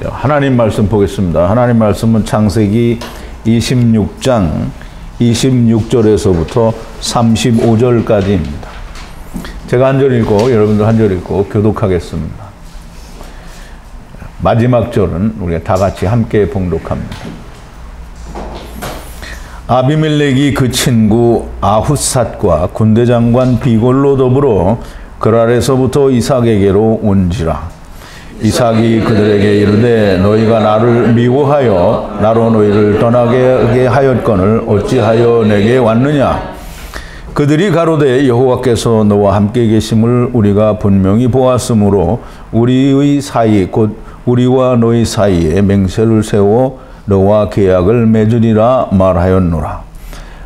하나님 말씀 보겠습니다. 하나님 말씀은 창세기 26장 26절에서부터 35절까지입니다. 제가 한 절 읽고 여러분들 한 절 읽고 교독하겠습니다. 마지막 절은 우리가 다 같이 함께 봉독합니다. 아비멜렉이 그 친구 아훗삿과 군대장관 비골로 더불어 그랄에서부터 이삭에게로 온지라. 이삭이 그들에게 이르되 너희가 나를 미워하여 나로 너희를 떠나게 하였거늘 어찌하여 내게 왔느냐. 그들이 가로되 여호와께서 너와 함께 계심을 우리가 분명히 보았으므로 우리의 사이 곧 우리와 너희 사이에 맹세를 세워 너와 계약을 맺으리라 말하였노라.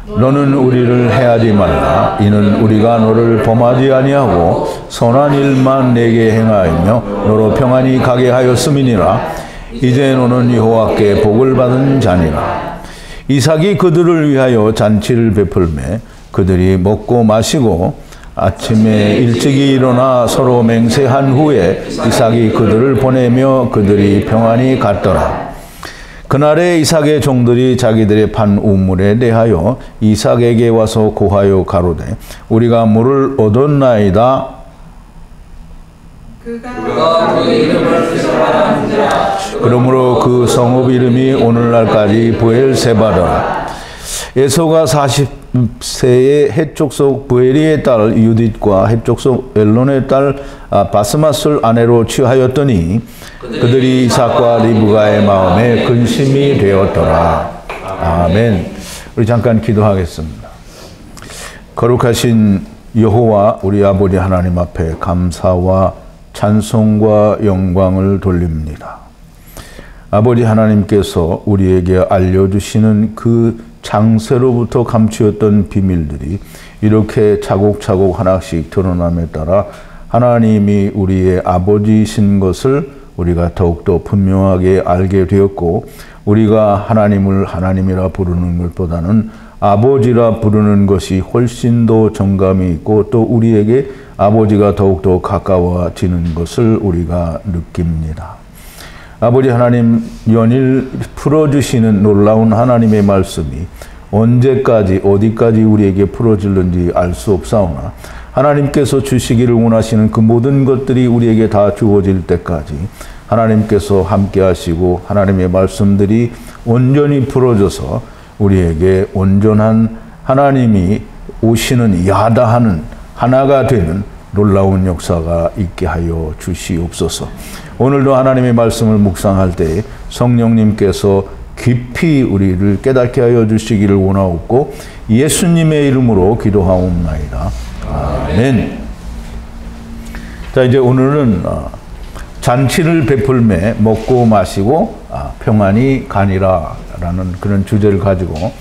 너는 우리를 해하지 말라. 이는 우리가 너를 범하지 아니하고 선한 일만 내게 행하며 너로 평안히 가게 하였음이니라. 이제 너는 여호와께 복을 받은 자니라. 이삭이 그들을 위하여 잔치를 베풀매 그들이 먹고 마시고 아침에 일찍이 일어나 서로 맹세한 후에 이삭이 그들을 보내며 그들이 평안히 갔더라. 그날에 이삭의 종들이 자기들의 판 우물에 대하여 이삭에게 와서 고하여 가로되 우리가 물을 얻었나이다. 그가 그 이름을 부르시라. 그러므로 그 성읍 이름이 오늘날까지 부엘세바더라. 에서가 40세의 헷족속 부엘리의 딸 유딧과 헷족속 엘론의 딸 바스맛을 아내로 취하였더니 그들이 이삭과 리브가의 마음에 근심이 되었더라. 아멘. 우리 잠깐 기도하겠습니다. 거룩하신 여호와 우리 아버지 하나님 앞에 감사와 찬송과 영광을 돌립니다. 아버지 하나님께서 우리에게 알려주시는 그 장세로부터 감추었던 비밀들이 이렇게 차곡차곡 하나씩 드러남에 따라 하나님이 우리의 아버지이신 것을 우리가 더욱더 분명하게 알게 되었고, 우리가 하나님을 하나님이라 부르는 것보다는 아버지라 부르는 것이 훨씬 더 정감이 있고 또 우리에게 아버지가 더욱더 가까워지는 것을 우리가 느낍니다. 아버지 하나님, 연일 풀어주시는 놀라운 하나님의 말씀이 언제까지 어디까지 우리에게 풀어질는지 알 수 없사오나 하나님께서 주시기를 원하시는 그 모든 것들이 우리에게 다 주어질 때까지 하나님께서 함께 하시고 하나님의 말씀들이 온전히 풀어져서 우리에게 온전한 하나님이 오시는 야다하는 하나가 되는 놀라운 역사가 있게 하여 주시옵소서. 오늘도 하나님의 말씀을 묵상할 때 성령님께서 깊이 우리를 깨닫게 하여 주시기를 원하옵고 예수님의 이름으로 기도하옵나이다. 아멘. 자, 이제 오늘은 잔치를 베풀매 먹고 마시고 평안히 가니라 라는 그런 주제를 가지고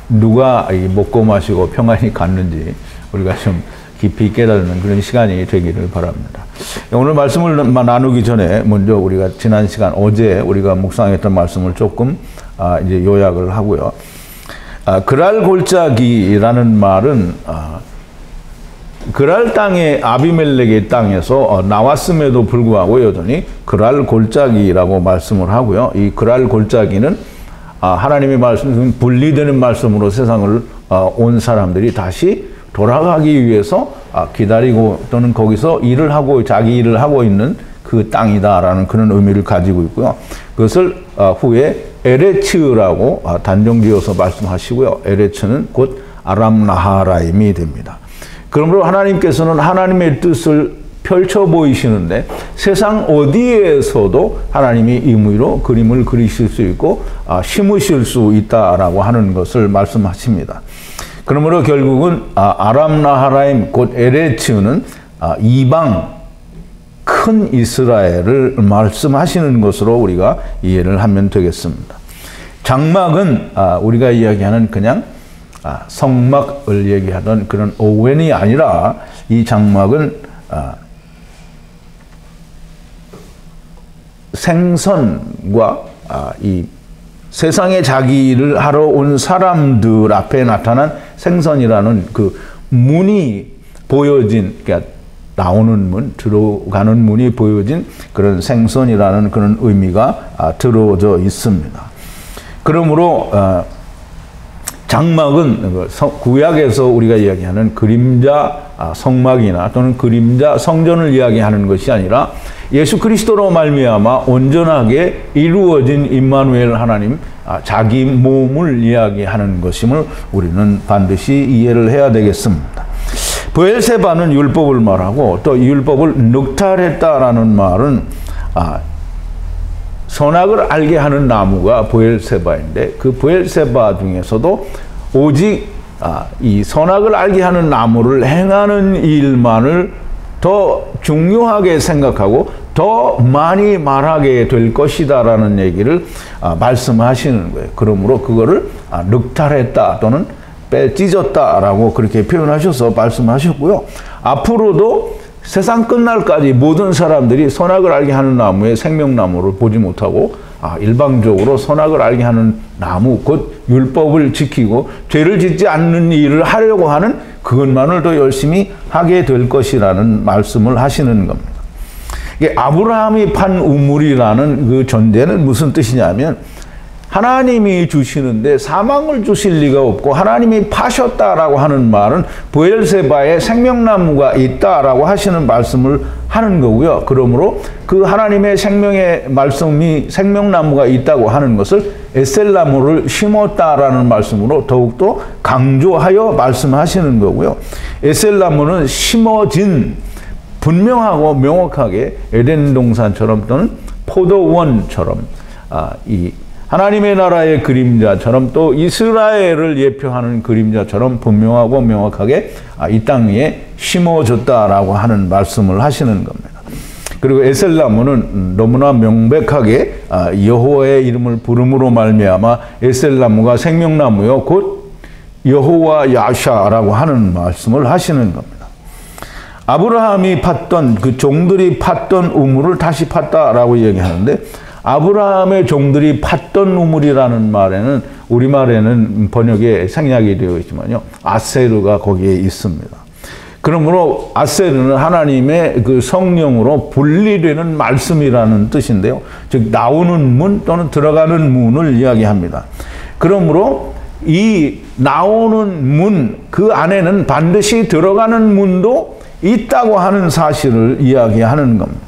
누가 먹고 마시고 평안히 갔는지 우리가 좀 깊이 깨닫는 그런 시간이 되기를 바랍니다. 오늘 말씀을 나누기 전에 먼저 우리가 지난 시간 어제 우리가 묵상했던 말씀을 조금 이제 요약을 하고요. 그랄 골짜기라는 말은 그랄 땅의 아비멜렉의 땅에서 나왔음에도 불구하고 여전히 그랄 골짜기라고 말씀을 하고요. 이 그랄 골짜기는 하나님의 말씀, 분리되는 말씀으로 세상을 온 사람들이 다시 돌아가기 위해서 기다리고 또는 거기서 일을 하고 자기 일을 하고 있는 그 땅이다라는 그런 의미를 가지고 있고요. 그것을 후에 에레츠라고 단정지어서 말씀하시고요. 에레츠는 곧 아람 나하라임이 됩니다. 그러므로 하나님께서는 하나님의 뜻을 펼쳐 보이시는데 세상 어디에서도 하나님이 임의로 그림을 그리실 수 있고 심으실 수 있다라고 하는 것을 말씀하십니다. 그러므로 결국은 아람 나하라임 곧 에레츠는 이방 큰 이스라엘을 말씀하시는 것으로 우리가 이해를 하면 되겠습니다. 장막은 우리가 이야기하는 그냥 성막을 얘기하던 그런 오웬이 아니라 이 장막은 생선과 이 세상에 자기 일을 하러 온 사람들 앞에 나타난 생선이라는 그 문이 보여진, 그러니까 나오는 문, 들어가는 문이 보여진 그런 생선이라는 그런 의미가 들어져 있습니다. 그러므로 장막은 구약에서 우리가 이야기하는 그림자 성막이나 또는 그림자 성전을 이야기하는 것이 아니라 예수 그리스도로 말미암아 온전하게 이루어진 임마누엘 하나님, 자기 몸을 이야기하는 것임을 우리는 반드시 이해를 해야 되겠습니다. 브엘세바는 율법을 말하고 또 율법을 늑탈했다라는 말은 선악을 알게 하는 나무가 브엘세바인데 그 브엘세바 중에서도 오직 이 선악을 알게 하는 나무를 행하는 일만을 더 중요하게 생각하고 더 많이 말하게 될 것이다라는 얘기를 말씀하시는 거예요. 그러므로 그거를 늑탈했다 또는 빼찢었다라고 그렇게 표현하셔서 말씀하셨고요. 앞으로도 세상 끝날까지 모든 사람들이 선악을 알게 하는 나무의 생명나무를 보지 못하고 일방적으로 선악을 알게 하는 나무, 곧 율법을 지키고 죄를 짓지 않는 일을 하려고 하는 그것만을 더 열심히 하게 될 것이라는 말씀을 하시는 겁니다. 이게 아브라함이 판 우물이라는 그 전제는 무슨 뜻이냐면 하나님이 주시는데 사망을 주실 리가 없고 하나님이 파셨다라고 하는 말은 브엘세바에 생명나무가 있다라고 하시는 말씀을 하는 거고요. 그러므로 그 하나님의 생명의 말씀이 생명나무가 있다고 하는 것을 에셀나무를 심었다라는 말씀으로 더욱더 강조하여 말씀하시는 거고요. 에셀나무는 심어진 분명하고 명확하게 에덴 동산처럼 또는 포도원처럼 이 하나님의 나라의 그림자처럼 또 이스라엘을 예표하는 그림자처럼 분명하고 명확하게 이 땅 위에 심어졌다라고 하는 말씀을 하시는 겁니다. 그리고 에셀나무는 너무나 명백하게 여호와의 이름을 부름으로 말미암아 에셀나무가 생명나무요 곧 여호와 야샤라고 하는 말씀을 하시는 겁니다. 아브라함이 팠던 그 종들이 팠던 우물을 다시 팠다라고 얘기하는데 아브라함의 종들이 팠던 우물이라는 말에는 우리말에는 번역에 생략이 되어 있지만요. 아세르가 거기에 있습니다. 그러므로 아세르는 하나님의 그 성령으로 분리되는 말씀이라는 뜻인데요. 즉 나오는 문 또는 들어가는 문을 이야기합니다. 그러므로 이 나오는 문, 그 안에는 반드시 들어가는 문도 있다고 하는 사실을 이야기하는 겁니다.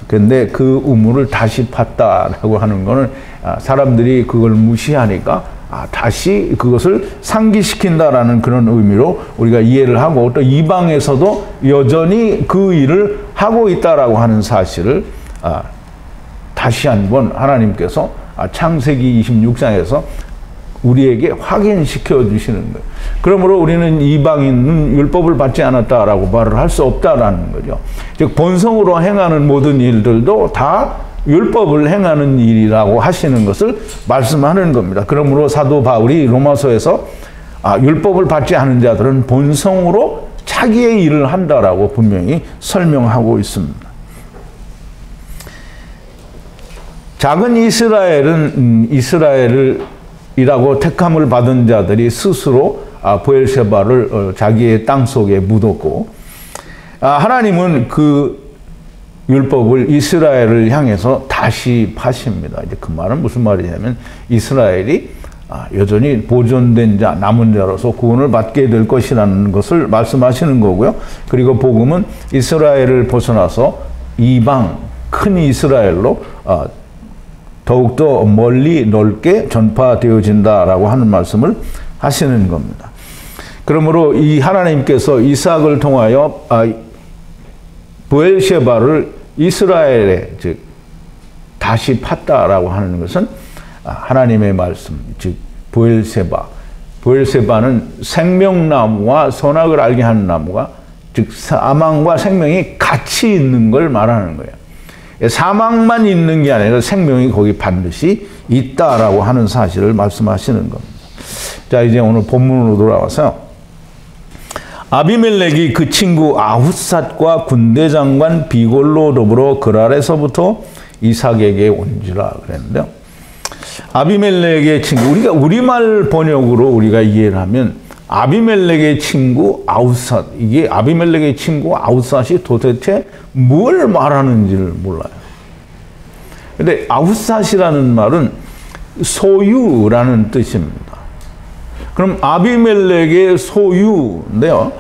근데 그 우물을 다시 팠다라고 하는 거는 사람들이 그걸 무시하니까 다시 그것을 상기시킨다라는 그런 의미로 우리가 이해를 하고 또 이방에서도 여전히 그 일을 하고 있다라고 하는 사실을 다시 한번 하나님께서 창세기 26장에서 우리에게 확인시켜 주시는 거예요. 그러므로 우리는 이방인은 율법을 받지 않았다라고 말을 할 수 없다라는 거죠. 즉 본성으로 행하는 모든 일들도 다 율법을 행하는 일이라고 하시는 것을 말씀하는 겁니다. 그러므로 사도 바울이 로마서에서 율법을 받지 않은 자들은 본성으로 자기의 일을 한다라고 분명히 설명하고 있습니다. 작은 이스라엘은 이스라엘이라고 택함을 받은 자들이 스스로 브엘세바를 자기의 땅 속에 묻었고 하나님은 그 율법을 이스라엘을 향해서 다시 파십니다. 이제 그 말은 무슨 말이냐면 이스라엘이 여전히 보존된 자, 남은 자로서 구원을 받게 될 것이라는 것을 말씀하시는 거고요. 그리고 복음은 이스라엘을 벗어나서 이방 큰 이스라엘로 더욱더 멀리 넓게 전파되어진다라고 하는 말씀을 하시는 겁니다. 그러므로 이 하나님께서 이삭을 통하여 브엘세바를 이스라엘에 즉 다시 팠다라고 하는 것은 하나님의 말씀, 즉 브엘세바는 생명나무와 선악을 알게 하는 나무가 즉 사망과 생명이 같이 있는 걸 말하는 거예요. 사망만 있는 게 아니라 생명이 거기 반드시 있다라고 하는 사실을 말씀하시는 겁니다. 자, 이제 오늘 본문으로 돌아와서 아비멜렉이 그 친구 아훗삿과 군대장관 비골로 더불어 그랄에서부터 이삭에게 온지라 그랬는데요. 아비멜렉의 친구, 우리가 우리말 번역으로 우리가 이해를 하면 아비멜렉의 친구 아웃삿, 이게 아비멜렉의 친구 아웃삿이 도대체 뭘 말하는지를 몰라요. 근데 아웃삿이라는 말은 소유라는 뜻입니다. 그럼 아비멜렉의 소유인데요.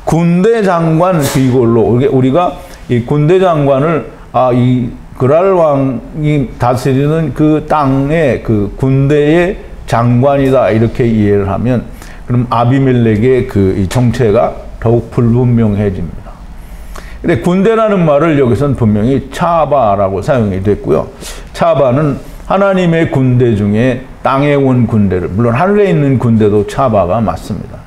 군대 장관 비골로, 우리가 이 군대 장관을 이 그랄 왕이 다스리는 그 땅의 그 군대의 장관이다 이렇게 이해를 하면, 그럼 아비멜렉의 그 정체가 더욱 불분명해집니다. 근데 군대라는 말을 여기서는 분명히 차바라고 사용이 됐고요. 차바는 하나님의 군대 중에 땅에 온 군대를, 물론 하늘에 있는 군대도 차바가 맞습니다.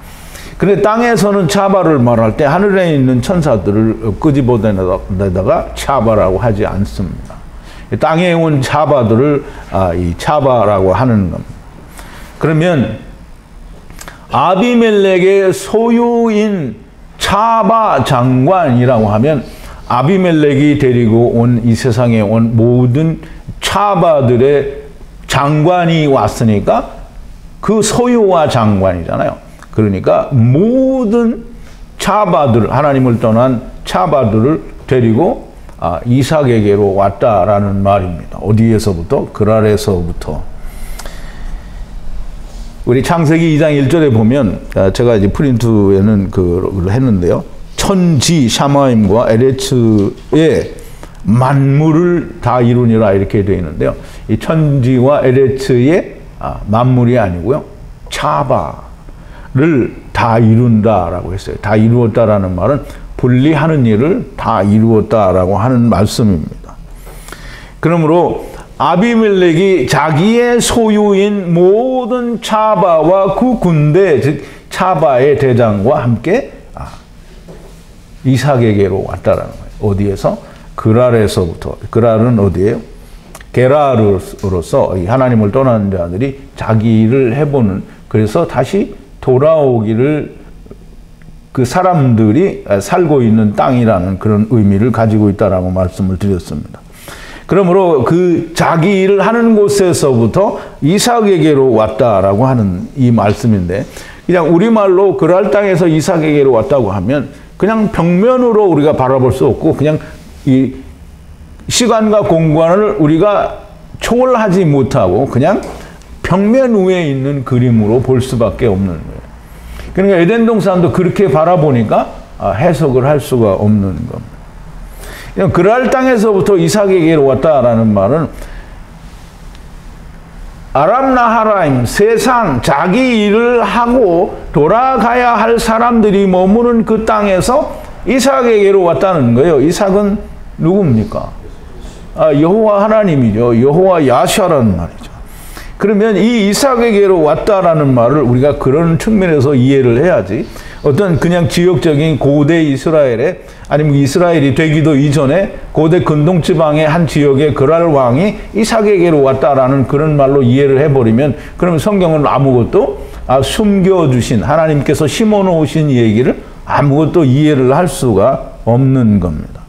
그런데 땅에서는 차바를 말할 때 하늘에 있는 천사들을 끄집어내다가 차바라고 하지 않습니다. 땅에 온 차바들을 이 차바라고 하는 겁니다. 그러면 아비멜렉의 소유인 차바 장관이라고 하면, 아비멜렉이 데리고 온 이 세상에 온 모든 차바들의 장관이 왔으니까 그 소유와 장관이잖아요. 그러니까 모든 차바들, 하나님을 떠난 차바들을 데리고 이삭에게로 왔다라는 말입니다. 어디에서부터? 그랄에서부터. 우리 창세기 2장 1절에 보면, 제가 이제 프린트에는 그걸 했는데요. 천지 샤마임과 에레츠의 만물을 다 이루니라 이렇게 되어 있는데요. 이 천지와 에레츠의 만물이 아니고요. 차바를 다 이룬다라고 했어요. 다 이루었다라는 말은 분리하는 일을 다 이루었다라고 하는 말씀입니다. 그러므로 아비멜렉이 자기의 소유인 모든 차바와 그 군대, 즉 차바의 대장과 함께 이삭에게로 왔다라는 거예요. 어디에서? 그랄에서부터. 그랄은 어디예요? 게라르로서 하나님을 떠나는 자들이 자기 일을 해보는, 그래서 다시 돌아오기를 그 사람들이 살고 있는 땅이라는 그런 의미를 가지고 있다라고 말씀을 드렸습니다. 그러므로 그 자기 일을 하는 곳에서부터 이삭에게로 왔다라고 하는 이 말씀인데, 그냥 우리말로 그랄 땅에서 이삭에게로 왔다고 하면 그냥 벽면으로 우리가 바라볼 수 없고, 그냥 이 시간과 공간을 우리가 초월하지 못하고 그냥 벽면 위에 있는 그림으로 볼 수밖에 없는 거예요. 그러니까 에덴 동산도 그렇게 바라보니까 해석을 할 수가 없는 겁니다. 그랄 땅에서부터 이삭에게로 왔다라는 말은 아람 나하라임, 세상, 자기 일을 하고 돌아가야 할 사람들이 머무는 그 땅에서 이삭에게로 왔다는 거예요. 이삭은 누굽니까? 여호와 하나님이죠. 여호와 야샤라는 말이죠. 그러면 이 이삭에게로 왔다라는 말을 우리가 그런 측면에서 이해를 해야지, 어떤 그냥 지역적인 고대 이스라엘에, 아니면 이스라엘이 되기도 이전에 고대 근동지방의 한 지역의 그랄 왕이 이삭에게로 왔다라는 그런 말로 이해를 해버리면, 그러면 성경은 아무것도 숨겨주신, 하나님께서 심어놓으신 얘기를 아무것도 이해를 할 수가 없는 겁니다.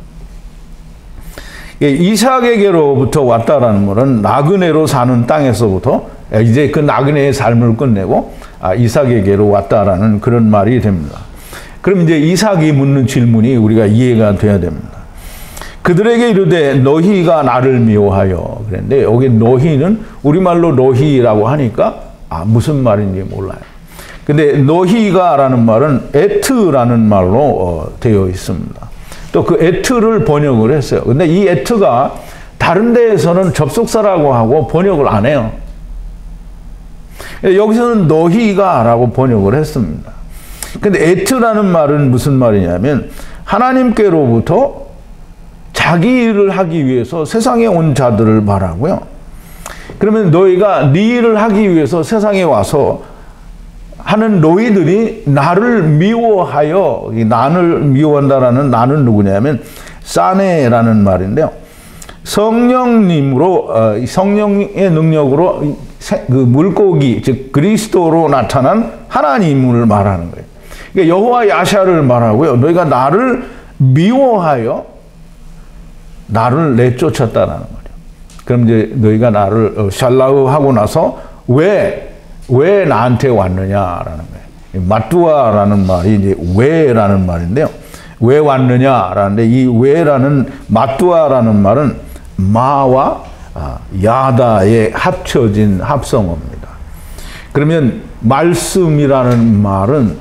이삭에게로부터 왔다라는 말은 나그네로 사는 땅에서부터 이제 그 나그네의 삶을 끝내고 이삭에게로 왔다라는 그런 말이 됩니다. 그럼 이제 이삭이 묻는 질문이 우리가 이해가 돼야 됩니다. 그들에게 이르되 너희가 나를 미워하여 그랬는데, 여기 너희는 우리말로 너희라고 하니까 무슨 말인지 몰라요. 근데 너희가라는 말은 에트라는 말로 되어 있습니다. 또 그 에트를 번역을 했어요. 근데 이 에트가 다른 데에서는 접속사라고 하고 번역을 안 해요. 여기서는 너희가라고 번역을 했습니다. 근데 에트라는 말은 무슨 말이냐면, 하나님께로부터 자기 일을 하기 위해서 세상에 온 자들을 말하고요. 그러면 너희가 네 일을 하기 위해서 세상에 와서 하는 너희들이 나를 미워하여, 나를 미워한다라는 나는 누구냐면 사네라는 말인데요. 성령님으로, 성령의 능력으로 그 물고기, 즉 그리스도로 나타난 하나님을 말하는 거예요. 그러니까 여호와 야샤를 말하고요. 너희가 나를 미워하여 나를 내쫓았다라는 거예요. 그럼 이제 너희가 나를 샬라우 하고 나서 왜 나한테 왔느냐라는 거예요. 마뚜아라는 말이 이제 왜라는 말인데요. 왜 왔느냐라는데 이 왜라는 마뚜아라는 말은 마와 야다의 합쳐진 합성어입니다. 그러면 말씀이라는 말은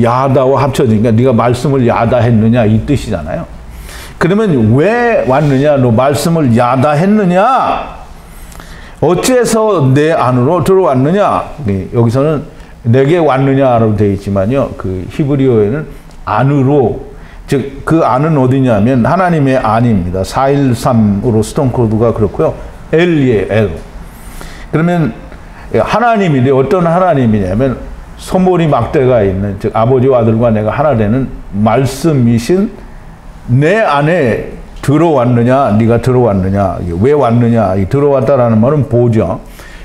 야다와 합쳐지니까 네가 말씀을 야다했느냐 이 뜻이잖아요. 그러면 왜 왔느냐? 너 말씀을 야다했느냐? 어째서 내 안으로 들어왔느냐? 여기서는 내게 왔느냐로 되어 있지만요. 그 히브리어에는 안으로, 즉 그 안은 어디냐면 하나님의 안입니다. 413으로 스톤 코드가 그렇고요. 엘리의 엘. 그러면 하나님인데 어떤 하나님이냐면 소머리 막대가 있는, 즉 아버지와 아들과 내가 하나 되는 말씀이신 내 안에 들어왔느냐, 네가 들어왔느냐, 왜 왔느냐, 들어왔다라는 말은 보죠.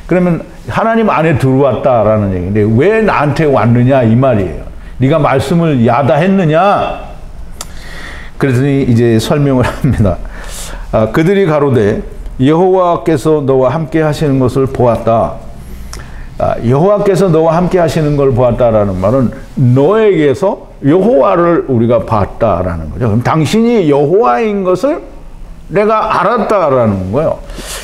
그러면 하나님 안에 들어왔다라는 얘기인데 왜 나한테 왔느냐 이 말이에요. 네가 말씀을 야다했느냐. 그랬더니 이제 설명을 합니다. 그들이 가로되 여호와께서 너와 함께 하시는 것을 보았다. 여호와께서 너와 함께 하시는 걸 보았다라는 말은 너에게서 여호와를 우리가 봤다라는 거죠. 그럼 당신이 여호와인 것을 내가 알았다라는 거예요.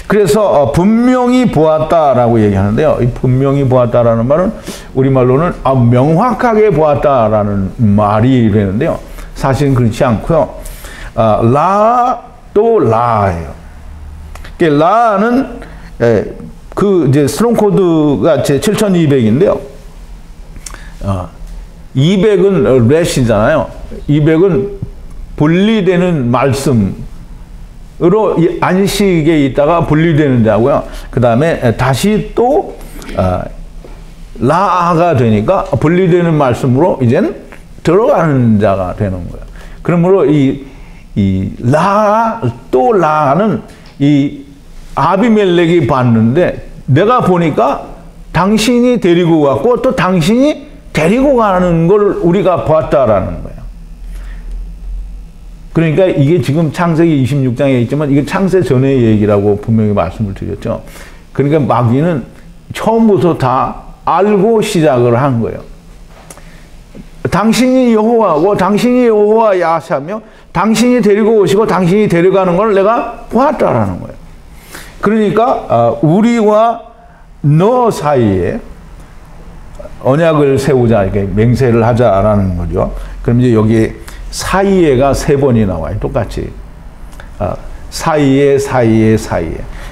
그래서 분명히 보았다라고 얘기하는데요. 이 분명히 보았다라는 말은 우리말로는 명확하게 보았다라는 말이 되는데요. 사실은 그렇지 않고요. 라 또 라예요. 라는 그 이제 스트롱 코드가 제 7200인데요. 200은 렛이잖아요. 200은 분리되는 말씀으로 안식에 있다가 분리되는 자고요. 그 다음에 다시 또 라가 되니까 분리되는 말씀으로 이젠 들어가는 자가 되는 거예요. 그러므로 이 라 또 라는 이 아비멜렉이 봤는데 내가 보니까 당신이 데리고 갔고 또 당신이 데리고 가는 걸 우리가 봤다라는 거예요. 그러니까 이게 지금 창세기 26장에 있지만 이게 창세 전의 얘기라고 분명히 말씀을 드렸죠. 그러니까 마귀는 처음부터 다 알고 시작을 한 거예요. 당신이 여호와고 당신이 여호와 야시하며 당신이 데리고 오시고 당신이 데려가는 걸 내가 보았다라는 거예요. 그러니까 우리와 너 사이에 언약을 세우자, 이렇게 맹세를 하자라는 거죠. 그럼 이제 여기 사이에가 3번이 나와요. 똑같이. 사이에.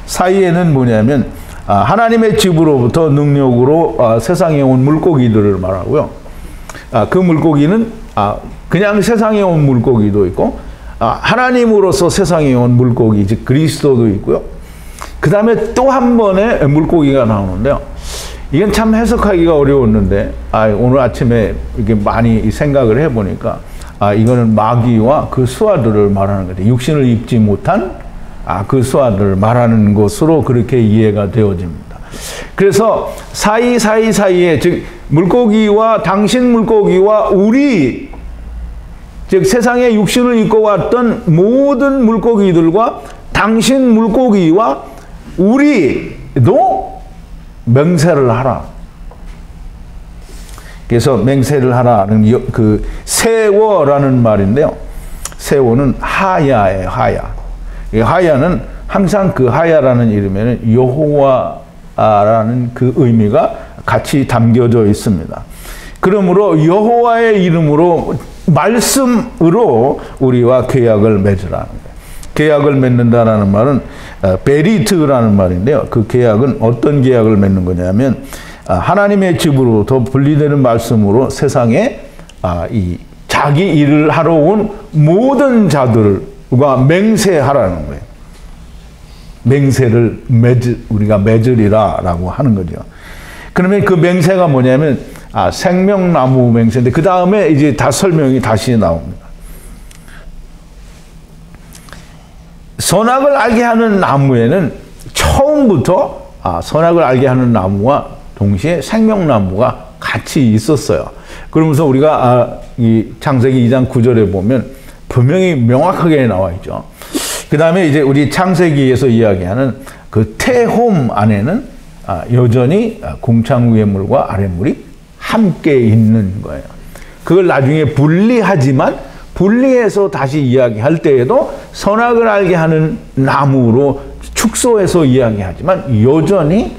사이에는 뭐냐면 하나님의 집으로부터 능력으로 세상에 온 물고기들을 말하고요. 그 물고기는 그냥 세상에 온 물고기도 있고 하나님으로서 세상에 온 물고기, 즉 그리스도도 있고요. 그 다음에 또 한 번의 물고기가 나오는데요. 이건 참 해석하기가 어려웠는데 오늘 아침에 이렇게 많이 생각을 해보니까 이거는 마귀와 그 수하들을 말하는 거죠. 육신을 입지 못한 그 수하들을 말하는 것으로 그렇게 이해가 되어집니다. 그래서 사이에 즉 물고기와 당신 물고기와 우리, 즉 세상에 육신을 입고 왔던 모든 물고기들과 당신 물고기와 우리도 맹세를 하라. 그래서 맹세를 하라는 그 세워라는 말인데요. 세워는 하야예요. 하야. 하야는 항상 그 하야라는 이름에는 여호와라는 그 의미가 같이 담겨져 있습니다. 그러므로 여호와의 이름으로 말씀으로 우리와 계약을 맺으라는 거예요. 계약을 맺는다라는 말은 베리트라는 말인데요. 그 계약은 어떤 계약을 맺는 거냐면 하나님의 집으로부터 분리되는 말씀으로 세상에 이 자기 일을 하러 온 모든 자들과 맹세하라는 거예요. 맹세를 우리가 맺으리라라고 하는 거죠. 그러면 그 맹세가 뭐냐면 생명나무 맹세인데 그 다음에 이제 다 설명이 다시 나옵니다. 선악을 알게 하는 나무에는 처음부터 선악을 알게 하는 나무와 동시에 생명나무가 같이 있었어요. 그러면서 우리가 이 창세기 2장 9절에 보면 분명히 명확하게 나와 있죠. 그 다음에 이제 우리 창세기에서 이야기하는 그 태홈 안에는 여전히 궁창 위의 물과 아랫물이 함께 있는 거예요. 그걸 나중에 분리하지만 분리해서 다시 이야기할 때에도 선악을 알게 하는 나무로 축소해서 이야기하지만 여전히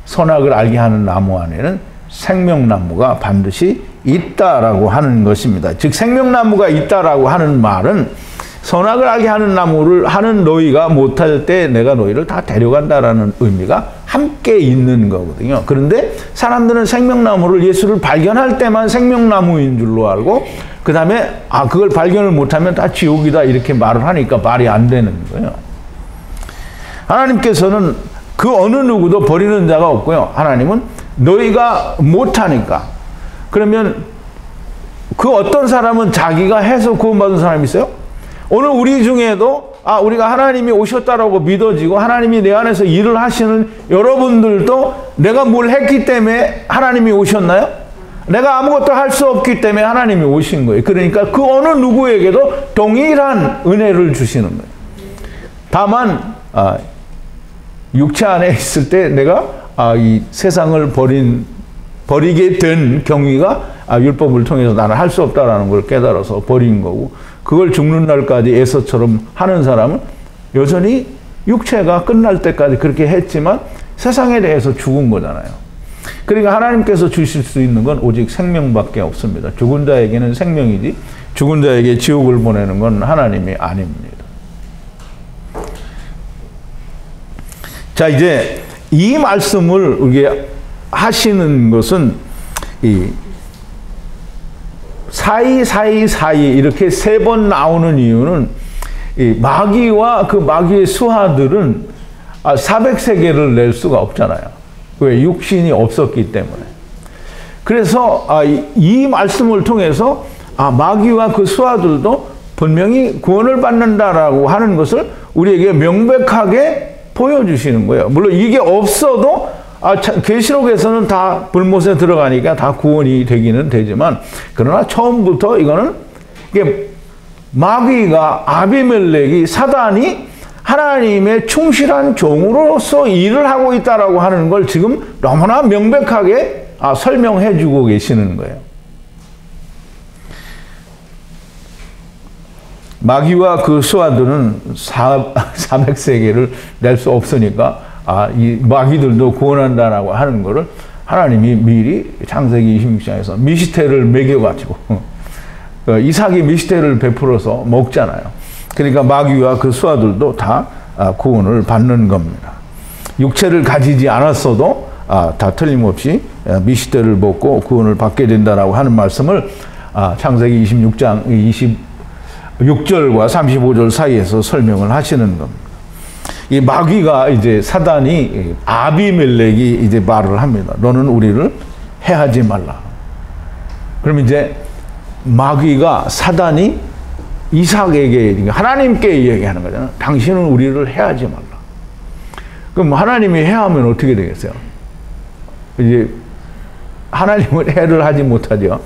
선악을 알게 하는 나무 안에는 생명나무가 반드시 있다라고 하는 것입니다. 즉 생명나무가 있다라고 하는 말은 선악을 알게 하는 나무를 하는 너희가 못할 때 내가 너희를 다 데려간다라는 의미가 함께 있는 거거든요. 그런데 사람들은 생명나무를 예수를 발견할 때만 생명나무인 줄로 알고 그 다음에 그걸 발견을 못하면 다 지옥이다 이렇게 말을 하니까 말이 안 되는 거예요. 하나님께서는 그 어느 누구도 버리는 자가 없고요. 하나님은 너희가 못하니까. 그러면 그 어떤 사람은 자기가 해서 구원받은 사람이 있어요? 오늘 우리 중에도 우리가 하나님이 오셨다라고 믿어지고 하나님이 내 안에서 일을 하시는 여러분들도 내가 뭘 했기 때문에 하나님이 오셨나요? 내가 아무것도 할 수 없기 때문에 하나님이 오신 거예요. 그러니까 그 어느 누구에게도 동일한 은혜를 주시는 거예요. 다만 육체 안에 있을 때 내가 이 세상을 버리게 된 경위가 율법을 통해서 나는 할 수 없다라는 걸 깨달아서 버린 거고 그걸 죽는 날까지 에서처럼 하는 사람은 여전히 육체가 끝날 때까지 그렇게 했지만 세상에 대해서 죽은 거잖아요. 그러니까 하나님께서 주실 수 있는 건 오직 생명밖에 없습니다. 죽은 자에게는 생명이지 죽은 자에게 지옥을 보내는 건 하나님이 아닙니다. 자, 이제 이 말씀을 이게 하시는 것은 이 사이 이렇게 3번 나오는 이유는 이 마귀와 그 마귀의 수하들은 400세계를 낼 수가 없잖아요. 왜? 육신이 없었기 때문에. 그래서 이 말씀을 통해서 마귀와 그 수하들도 분명히 구원을 받는다라고 하는 것을 우리에게 명백하게 보여주시는 거예요. 물론 이게 없어도 계시록에서는 다 불못에 들어가니까 다 구원이 되기는 되지만 그러나 처음부터 이거는 이게 마귀가 아비멜렉이 사단이 하나님의 충실한 종으로서 일을 하고 있다라고 하는 걸 지금 너무나 명백하게 설명해 주고 계시는 거예요. 마귀와 그 수하들은 400세계를 낼 수 없으니까 이 마귀들도 구원한다라고 하는 거를 하나님이 미리 창세기 26장에서 미시테를 먹여가지고 이삭이 미시테를 베풀어서 먹잖아요. 그러니까 마귀와 그 수하들도 다 구원을 받는 겁니다. 육체를 가지지 않았어도 다 틀림없이 미시테를 먹고 구원을 받게 된다라고 하는 말씀을 창세기 26장 26절과 35절 사이에서 설명을 하시는 겁니다. 이 마귀가 이제 사단이 아비멜렉이 이제 말을 합니다. 너는 우리를 해하지 말라. 그럼 이제 마귀가 사단이 이삭에게 하나님께 얘기하는 거잖아요. 당신은 우리를 해하지 말라. 그럼 하나님이 해하면 어떻게 되겠어요? 이제 하나님을 해를 하지 못하죠.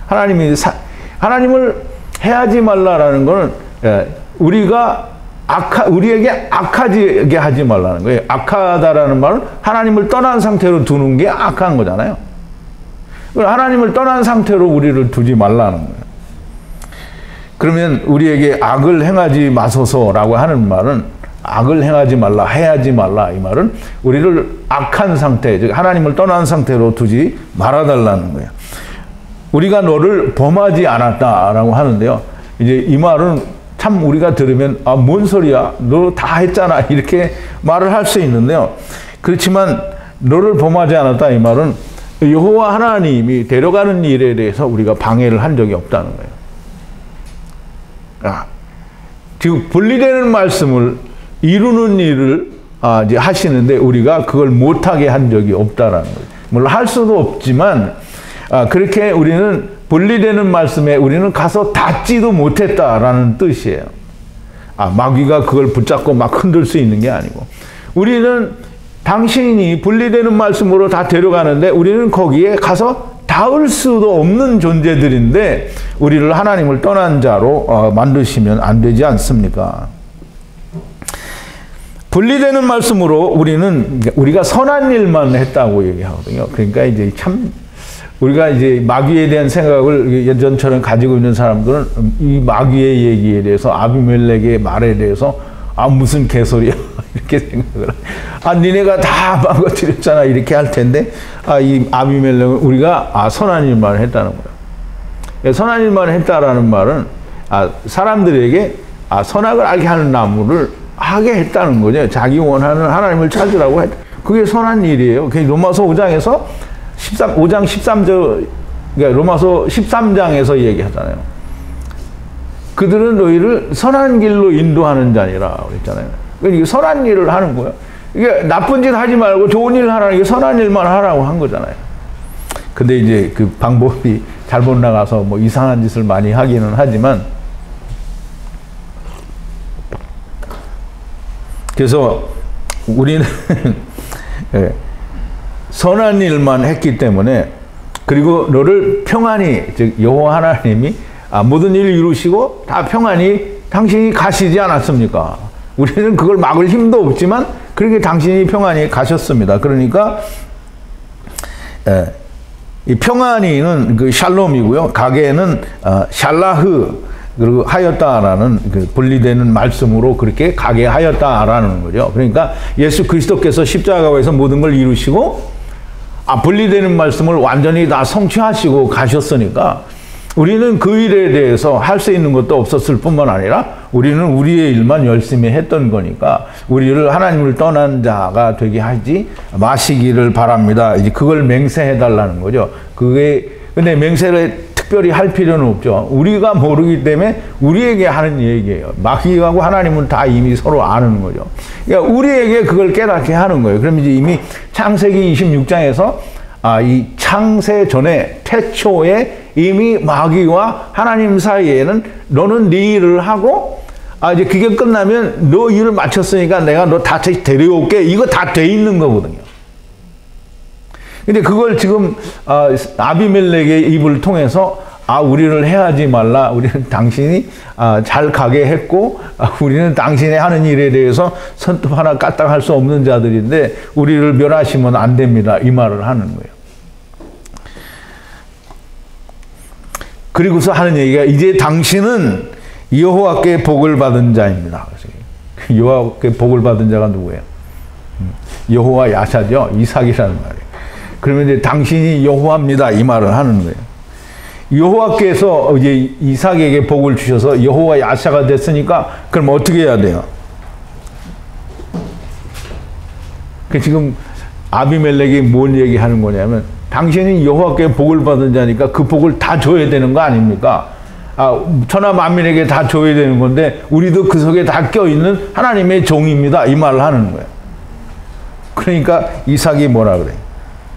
하나님을 해하지 말라라는 거는 우리가 우리에게 악하게 하지 말라는 거예요. 악하다라는 말은 하나님을 떠난 상태로 두는 게 악한 거잖아요. 하나님을 떠난 상태로 우리를 두지 말라는 거예요. 그러면 우리에게 악을 행하지 마소서라고 하는 말은 악을 행하지 말라, 해하지 말라 이 말은 우리를 악한 상태, 즉 하나님을 떠난 상태로 두지 말아달라는 거예요. 우리가 너를 범하지 않았다라고 하는데요. 이제 이 말은 참 우리가 들으면 뭔 소리야? 너 다 했잖아. 이렇게 말을 할 수 있는데요. 그렇지만 너를 범하지 않았다 이 말은 여호와 하나님이 데려가는 일에 대해서 우리가 방해를 한 적이 없다는 거예요. 지금 분리되는 말씀을 이루는 일을 이제 하시는데 우리가 그걸 못하게 한 적이 없다라는 거예요. 물론 할 수도 없지만 그렇게 우리는 분리되는 말씀에 우리는 가서 닿지도 못했다라는 뜻이에요. 마귀가 그걸 붙잡고 막 흔들 수 있는 게 아니고 우리는 당신이 분리되는 말씀으로 다 데려가는데 우리는 거기에 가서 닿을 수도 없는 존재들인데 우리를 하나님을 떠난 자로 만드시면 안 되지 않습니까? 분리되는 말씀으로 우리가 선한 일만 했다고 얘기하거든요. 그러니까 이제 참 우리가 이제 마귀에 대한 생각을 예전처럼 가지고 있는 사람들은 이 마귀의 얘기에 대해서 아비멜렉의 말에 대해서 무슨 개소리야 이렇게 생각을 니네가 다 망가뜨렸잖아 이렇게 할 텐데 이 아비멜렉은 우리가 선한 일만 했다는 거예요. 선한 일만 했다라는 말은 사람들에게 선악을 알게 하는 나무를 하게 했다는 거죠. 자기 원하는 하나님을 찾으라고 했다. 그게 선한 일이에요. 그게 로마서 5장 13절, 그러니까 로마서 13장에서 얘기하잖아요. 그들은 너희를 선한 길로 인도하는 자니라 그랬잖아요. 그러니까 선한 일을 하는 거예요. 이게 나쁜 짓 하지 말고 좋은 일 하라는 게 선한 일만 하라고 한 거잖아요. 근데 이제 그 방법이 잘못 나가서 뭐 이상한 짓을 많이 하기는 하지만, 그래서 우리는 선한 일만 했기 때문에, 그리고 너를 평안히, 즉 여호와 하나님이 모든 일을 이루시고 다 평안히 당신이 가시지 않았습니까? 우리는 그걸 막을 힘도 없지만 그렇게 당신이 평안히 가셨습니다. 그러니까 이 평안히는 그 샬롬이고요, 가게는 샬라흐, 그리고 하였다라는 그 분리되는 말씀으로 그렇게 가게 하였다라는 거죠. 그러니까 예수 그리스도께서 십자가에서 모든 걸 이루시고 분리되는 말씀을 완전히 다 성취하시고 가셨으니까 우리는 그 일에 대해서 할 수 있는 것도 없었을 뿐만 아니라 우리는 우리의 일만 열심히 했던 거니까 우리를 하나님을 떠난 자가 되게 하지 마시기를 바랍니다. 이제 그걸 맹세해 달라는 거죠. 근데 맹세를 특별히 할 필요는 없죠. 우리가 모르기 때문에 우리에게 하는 얘기예요. 마귀하고 하나님은 다 이미 서로 아는 거죠. 그러니까 우리에게 그걸 깨닫게 하는 거예요. 그럼 이제 이미 창세기 26장에서 이 창세 전에 태초에 이미 마귀와 하나님 사이에는 너는 네 일을 하고 이제 그게 끝나면 너 일을 마쳤으니까 내가 너 다시 데려올게. 이거 다 돼 있는 거거든요. 근데 그걸 지금 아비멜렉의 입을 통해서 우리를 해하지 말라. 우리는 당신이 잘 가게 했고 우리는 당신이 하는 일에 대해서 손톱 하나 까딱할 수 없는 자들인데 우리를 멸하시면 안 됩니다. 이 말을 하는 거예요. 그리고서 하는 얘기가 이제 당신은 여호와께 복을 받은 자입니다. 여호와께 복을 받은 자가 누구예요? 여호와 야샤죠. 이삭이라는 말이에요. 그러면 이제 당신이 여호와입니다. 이 말을 하는 거예요. 여호와께서 이제 이삭에게 복을 주셔서 여호와 야샤가 됐으니까 그럼 어떻게 해야 돼요? 지금 아비멜렉이 뭘 얘기하는 거냐면 당신이 여호와께 복을 받은 자니까 그 복을 다 줘야 되는 거 아닙니까? 천하 만민에게 다 줘야 되는 건데 우리도 그 속에 다 껴있는 하나님의 종입니다. 이 말을 하는 거예요. 그러니까 이삭이 뭐라 그래?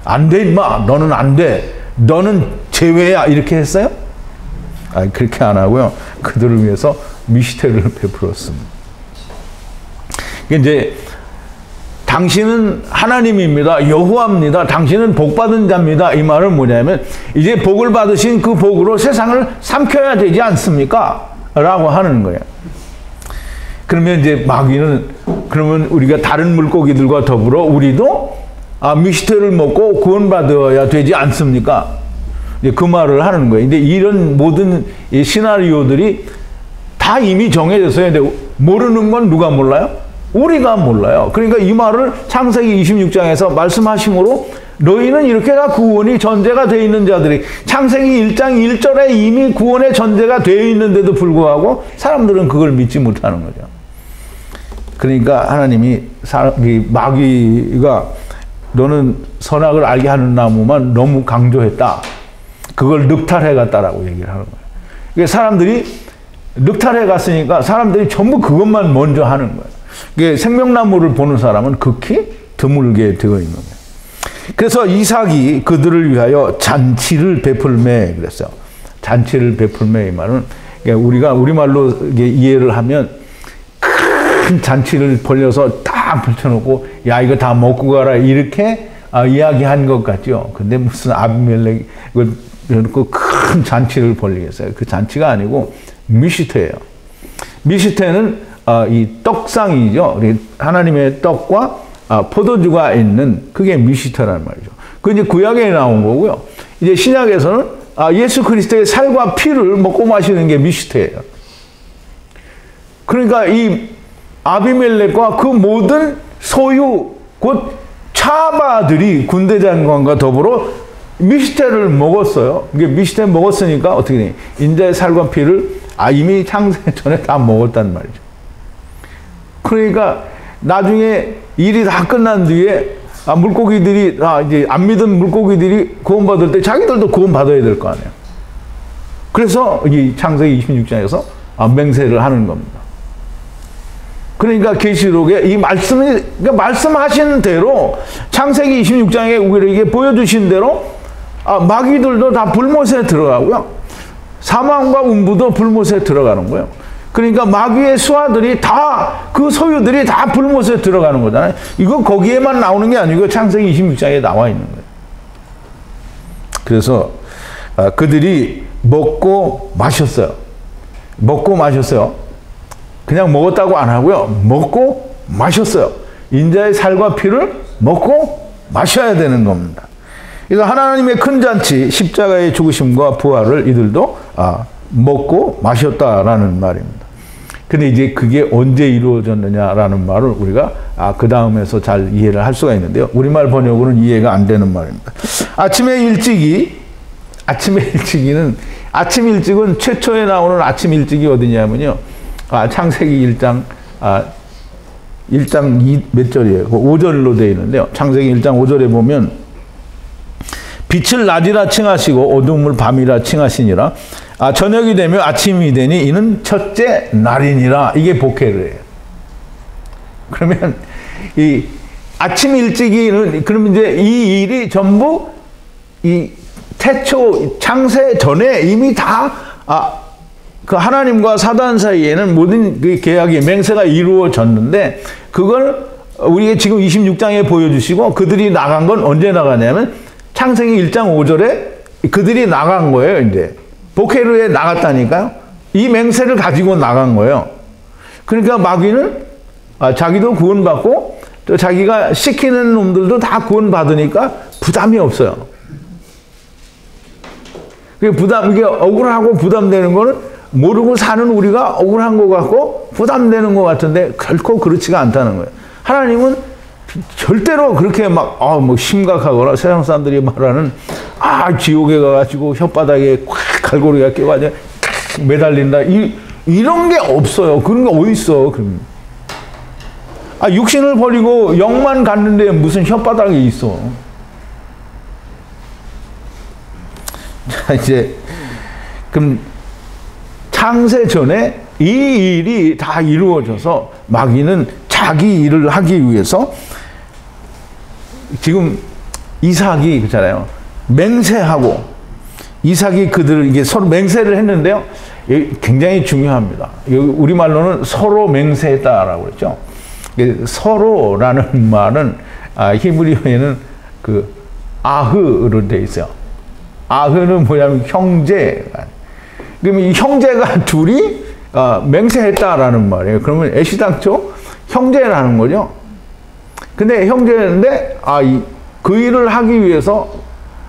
안 돼, 임마. 너는 안 돼. 너는 제외야. 이렇게 했어요? 그렇게 안 하고요. 그들을 위해서 미시테를 베풀었습니다. 이제 당신은 하나님입니다. 여호와입니다. 당신은 복받은 자입니다. 이 말은 뭐냐면 이제 복을 받으신 그 복으로 세상을 삼켜야 되지 않습니까? 라고 하는 거예요. 그러면 이제 마귀는 그러면 우리가 다른 물고기들과 더불어 우리도 미시테를 먹고 구원받아야 되지 않습니까? 이제 그 말을 하는 거예요. 근데 이런 모든 시나리오들이 다 이미 정해졌어요. 근데 모르는 건 누가 몰라요? 우리가 몰라요. 그러니까 이 말을 창세기 26장에서 말씀하심으로 너희는 이렇게 다 구원이 전제가 되어 있는 자들이 창세기 1장 1절에 이미 구원의 전제가 되어 있는데도 불구하고 사람들은 그걸 믿지 못하는 거죠. 그러니까 하나님이 마귀가 너는 선악을 알게 하는 나무만 너무 강조했다. 그걸 늑탈해 갔다라고 얘기를 하는 거예요. 그러니까 사람들이 늑탈해 갔으니까 사람들이 전부 그것만 먼저 하는 거예요. 생명나무를 보는 사람은 극히 드물게 되어 있는 거예요. 그래서 이삭이 그들을 위하여 잔치를 베풀매 그랬어요. 잔치를 베풀매 이 말은 우리가 우리말로 이해를 하면 큰 잔치를 벌려서 딱 붙여놓고 야 이거 다 먹고 가라 이렇게 이야기한 것 같죠. 근데 무슨 아비멜렉을 놓고 큰 잔치를 벌리겠어요. 그 잔치가 아니고 미시테예요. 미시테는 이 떡상이죠. 하나님의 떡과 포도주가 있는 그게 미시터라는 말이죠. 그 이제 구약에 나온 거고요. 이제 신약에서는 예수 그리스도의 살과 피를 먹고 마시는 게 미시터예요. 그러니까 이 아비멜렉과 그 모든 소유 곧 차바들이 군대 장관과 더불어 미시테를 먹었어요. 이게 미시테 먹었으니까 어떻게 돼? 인자의 살과 피를 이미 창세 전에 다 먹었단 말이죠. 그러니까 나중에 일이 다 끝난 뒤에 물고기들이 이제 안 믿은 물고기들이 구원받을 때 자기들도 구원받아야 될 거 아니에요. 그래서 이 창세기 26장에서 맹세를 하는 겁니다. 그러니까 계시록에 이 말씀이 그러니까 말씀하신 대로 창세기 26장에 우리에게 보여주신 대로 마귀들도 다 불못에 들어가고요. 사망과 음부도 불못에 들어가는 거예요. 그러니까 마귀의 수하들이 다 그 소유들이 다 불못에 들어가는 거잖아요. 이거 거기에만 나오는 게 아니고 창세기 26장에 나와 있는 거예요. 그래서 그들이 먹고 마셨어요. 먹고 마셨어요. 그냥 먹었다고 안 하고요. 먹고 마셨어요. 인자의 살과 피를 먹고 마셔야 되는 겁니다. 그래서 하나님의 큰 잔치 십자가의 죽으심과 부활을 이들도 먹고 마셨다라는 말입니다. 근데 이제 그게 언제 이루어졌느냐라는 말을 우리가 그 다음에서 잘 이해를 할 수가 있는데요. 우리말 번역으로는 이해가 안 되는 말입니다. 아침 일찍은 최초에 나오는 아침 일찍이 어디냐면요. 창세기 1장 1장 몇 절이에요? 5절로 되어 있는데요. 창세기 1장 5절에 보면 빛을 낮이라 칭하시고 어두움을 밤이라 칭하시니라. 저녁이 되며 아침이 되니 이는 첫째 날이니라. 이게 복회를 해요. 그러면 이 아침 일찍이는 그러면 이제 이 일이 전부 이 태초 창세 전에 이미 다 그 하나님과 사단 사이에는 모든 그 계약이 맹세가 이루어졌는데 그걸 우리가 지금 26장에 보여주시고 그들이 나간 건 언제 나가냐면 창세기 1장 5절에 그들이 나간 거예요. 이제 복회로에 나갔다니까요. 이 맹세를 가지고 나간 거예요. 그러니까 마귀는 자기도 구원받고 또 자기가 시키는 놈들도 다 구원받으니까 부담이 없어요. 이게 억울하고 부담되는 거는 모르고 사는 우리가 억울한 것 같고 부담되는 것 같은데 결코 그렇지가 않다는 거예요. 하나님은 절대로 그렇게 막 심각하거나 세상 사람들이 말하는 지옥에 가가지고 혓바닥에 콱 갈고리가 껴가지고 매달린다 이런 게 없어요. 그런 게 어디 있어? 그럼 육신을 버리고 영만 갔는데 무슨 혓바닥이 있어? 자, 이제 그럼 창세 전에 이 일이 다 이루어져서 마귀는 자기 일을 하기 위해서 지금 이삭이 그렇잖아요. 맹세하고 이삭이 그들을 이게 서로 맹세를 했는데요. 굉장히 중요합니다. 우리말로는 서로 맹세했다라고 그랬죠. 서로라는 말은 히브리어에는 그 아흐로 되어 있어요. 아흐는 뭐냐면 형제. 그러면 이 형제가 둘이 맹세했다라는 말이에요. 그러면 애시당초 형제라는 거죠. 근데 형제인데 그 일을 하기 위해서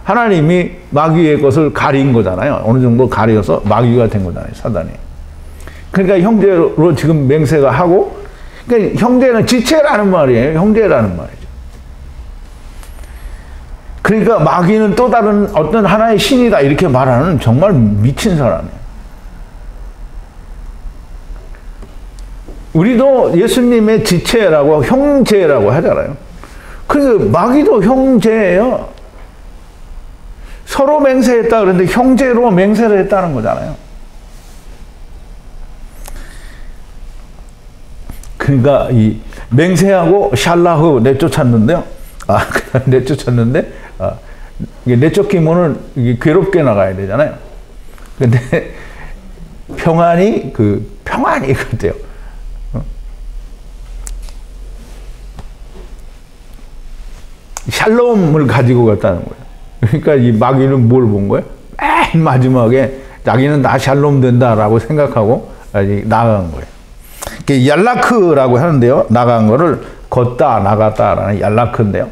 하나님이 마귀의 것을 가린 거잖아요. 어느 정도 가려서 마귀가 된 거잖아요. 사단이. 그러니까 형제로 지금 맹세가 하고 그러니까 형제는 지체라는 말이에요. 형제라는 말이죠. 그러니까 마귀는 또 다른 어떤 하나의 신이다 이렇게 말하는 정말 미친 사람이에요. 우리도 예수님의 지체라고 형제라고 하잖아요. 그래서 마귀도 형제예요. 서로 맹세했다 그랬는데 형제로 맹세를 했다는 거잖아요. 그러니까 이 맹세하고 샬라흐 내쫓았는데요. 내쫓았는데 이게 내쫓기면은 이게 괴롭게 나가야 되잖아요. 근데 평안이 그때요. 샬롬을 가지고 갔다는 거예요. 그러니까 이 마귀는 뭘 본 거예요? 맨 마지막에 자기는 다 샬롬 된다라고 생각하고 나간 거예요. 얄라크라고 하는데요. 나간 거를 걷다, 나갔다라는 얄라크인데요.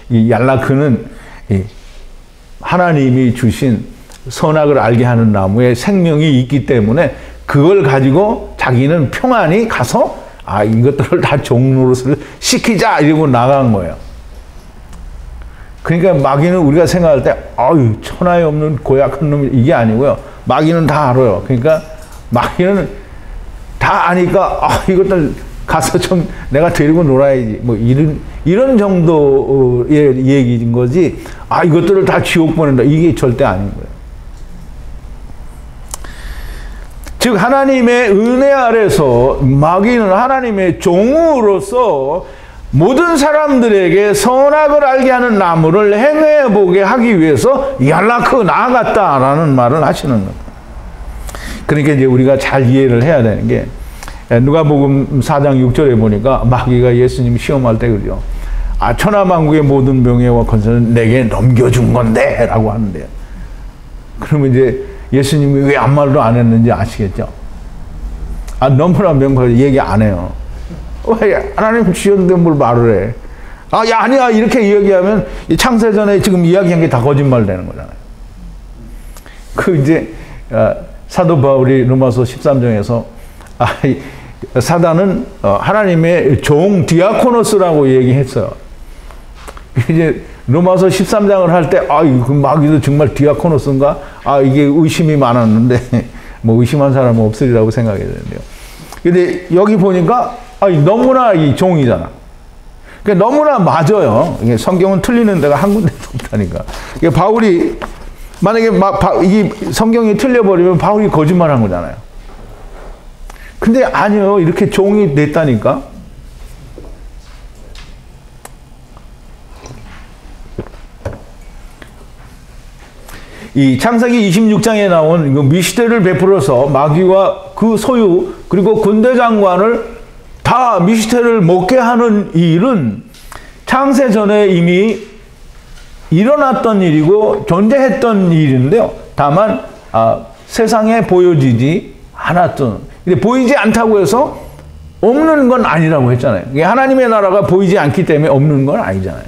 이 얄라크는 하나님이 주신 선악을 알게 하는 나무에 생명이 있기 때문에 그걸 가지고 자기는 평안히 가서 이것들을 다 종노릇을 시키자 이러고 나간 거예요. 그러니까 마귀는 우리가 생각할 때 천하에 없는 고약한 놈 이게 아니고요. 마귀는 다 알아요. 그러니까 마귀는 다 아니까 이것들 가서 좀 내가 데리고 놀아야지 뭐 이런 정도의 얘기인 거지. 이것들을 다 지옥 보낸다 이게 절대 아닌 거예요. 즉 하나님의 은혜 아래서 마귀는 하나님의 종으로서 모든 사람들에게 선악을 알게 하는 나무를 행해보게 하기 위해서 얄라크 나아갔다라는 말을 하시는 겁니다. 그러니까 이제 우리가 잘 이해를 해야 되는 게 누가복음 4장 6절에 보니까 마귀가 예수님 시험할 때 그러죠. 천하만국의 모든 명예와 권세는 내게 넘겨준 건데 라고 하는데요. 그러면 이제 예수님이 왜 아무 말도 안 했는지 아시겠죠? 너무나 명확하게 얘기 안 해요. 왜 하나님 주셨는데 뭘 말을 해? 야 아니야 이렇게 이야기하면 창세전에 지금 이야기한 게 다 거짓말 되는 거잖아요. 이제 사도 바울이 로마서 13장에서 사단은 하나님의 종 디아코노스라고 얘기했어요. 이제 로마서 13장을 할 때 그 마귀도 정말 디아코노스인가? 이게 의심이 많았는데 뭐 의심한 사람은 없으리라고 생각이 되는데요. 근데 여기 보니까 너무나 이 종이잖아. 그러니까 너무나 맞아요. 이게 성경은 틀리는 데가 한 군데도 없다니까. 그러니까 바울이 만약에 이 성경이 틀려버리면 바울이 거짓말한 거잖아요. 근데 아니요. 이렇게 종이 됐다니까. 이 창세기 26장에 나온 미시대를 베풀어서 마귀와 그 소유 그리고 군대 장관을 다 미시대를 먹게 하는 일은 창세 전에 이미 일어났던 일이고 존재했던 일인데요. 다만 세상에 보여지지 않았던. 근데 보이지 않다고 해서 없는 건 아니라고 했잖아요. 하나님의 나라가 보이지 않기 때문에 없는 건 아니잖아요.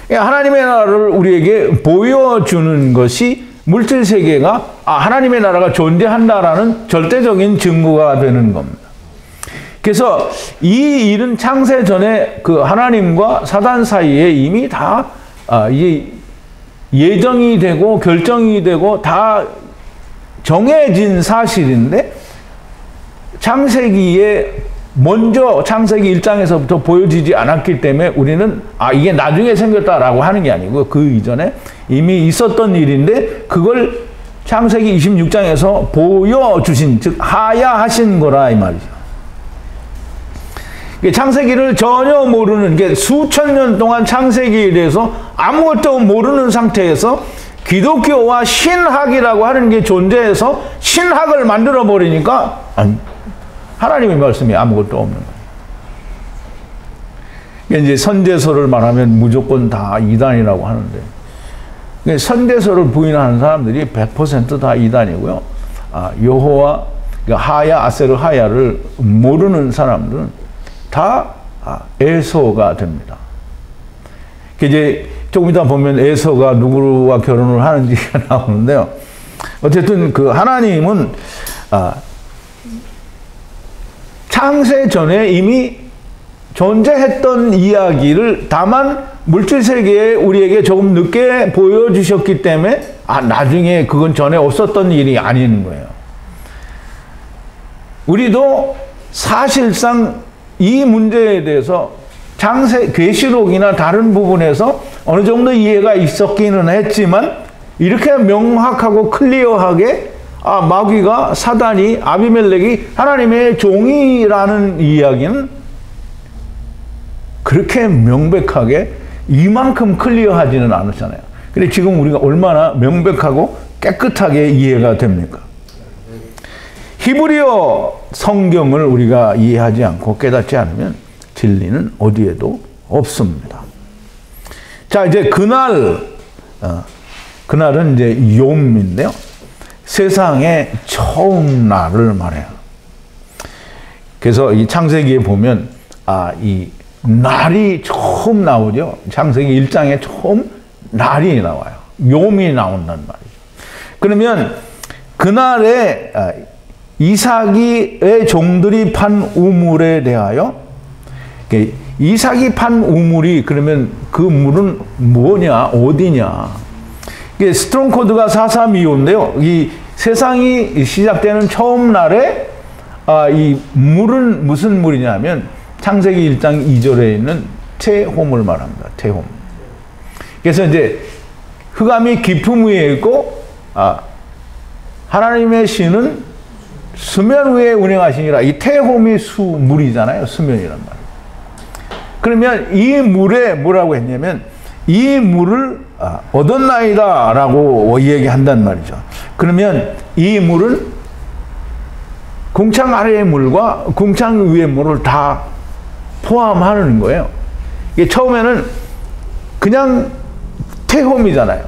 하나님의 나라를 우리에게 보여주는 것이 물질 세계가 하나님의 나라가 존재한다라는 절대적인 증거가 되는 겁니다. 그래서 이 일은 창세 전에 그 하나님과 사단 사이에 이미 다 예정이 되고 결정이 되고 다 정해진 사실인데 창세기에 먼저 창세기 1장에서부터 보여지지 않았기 때문에 우리는 이게 나중에 생겼다라고 하는 게 아니고 그 이전에 이미 있었던 일인데 그걸 창세기 26장에서 보여주신 즉 하야하신 거라 이 말이죠. 창세기를 전혀 모르는 게 수천 년 동안 창세기에 대해서 아무것도 모르는 상태에서 기독교와 신학이라고 하는 게 존재해서 신학을 만들어 버리니까 하나님의 말씀이 아무것도 없는 거예요. 이제 선제서를 말하면 무조건 다 이단이라고 하는데 선제서를 부인하는 사람들이 100% 다 이단이고요. 여호와 하야 아세르 하야를 모르는 사람들은 다 에서가 됩니다. 이제 조금 이따 보면 에서가 누구와 결혼을 하는지가 나오는데요. 어쨌든 그 하나님은 창세 전에 이미 존재했던 이야기를 다만 물질 세계에 우리에게 조금 늦게 보여주셨기 때문에 나중에 그건 전에 없었던 일이 아닌 거예요. 우리도 사실상 이 문제에 대해서 계시록이나 다른 부분에서 어느 정도 이해가 있었기는 했지만 이렇게 명확하고 클리어하게 마귀가 사단이 아비멜렉이 하나님의 종이라는 이야기는 그렇게 명백하게 이만큼 클리어하지는 않았잖아요. 근데 지금 우리가 얼마나 명백하고 깨끗하게 이해가 됩니까? 히브리어 성경을 우리가 이해하지 않고 깨닫지 않으면 진리는 어디에도 없습니다. 자, 이제 그날은 이제 욤인데요. 세상의 처음 날을 말해요. 그래서 이 창세기에 보면 이 날이 처음 나오죠. 창세기 1장에 처음 날이 나와요. 묘미 나온단 말이죠. 그러면 그날에 이삭의 종들이 판 우물에 대하여, 이삭이 판 우물이 그러면 그 물은 뭐냐, 어디냐. 스트롱 코드가 432호인데요. 이 세상이 시작되는 처음 날에 이 물은 무슨 물이냐면 창세기 1장 2절에 있는 태홈을 말합니다. 태홈. 그래서 이제 흑암이 깊음 위에 있고 하나님의 신은 수면 위에 운행하시니라. 이 태홈이 물이잖아요. 수면이란 말이에요. 그러면 이 물에 뭐라고 했냐면 이 물을 얻었나이다 라고 얘기한단 말이죠. 그러면 이 물은 궁창 아래의 물과 궁창 위의 물을 다 포함하는 거예요. 이게 처음에는 그냥 태홈이잖아요.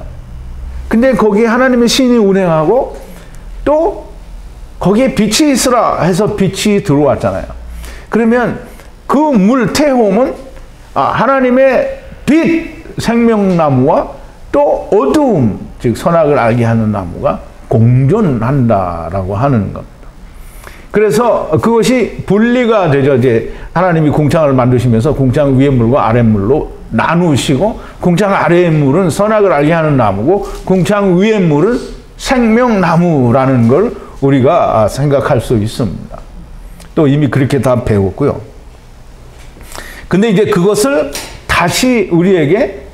근데 거기에 하나님의 신이 운행하고 또 거기에 빛이 있으라 해서 빛이 들어왔잖아요. 그러면 그 물 태홈은 하나님의 빛 생명나무와 또 어두움, 즉 선악을 알게 하는 나무가 공존한다라고 하는 겁니다. 그래서 그것이 분리가 되죠. 이제 하나님이 궁창을 만드시면서 궁창 위의 물과 아래 물로 나누시고, 궁창 아래의 물은 선악을 알게 하는 나무고 궁창 위의 물은 생명나무라는 걸 우리가 생각할 수 있습니다. 또 이미 그렇게 다 배웠고요. 근데 이제 그것을 다시 우리에게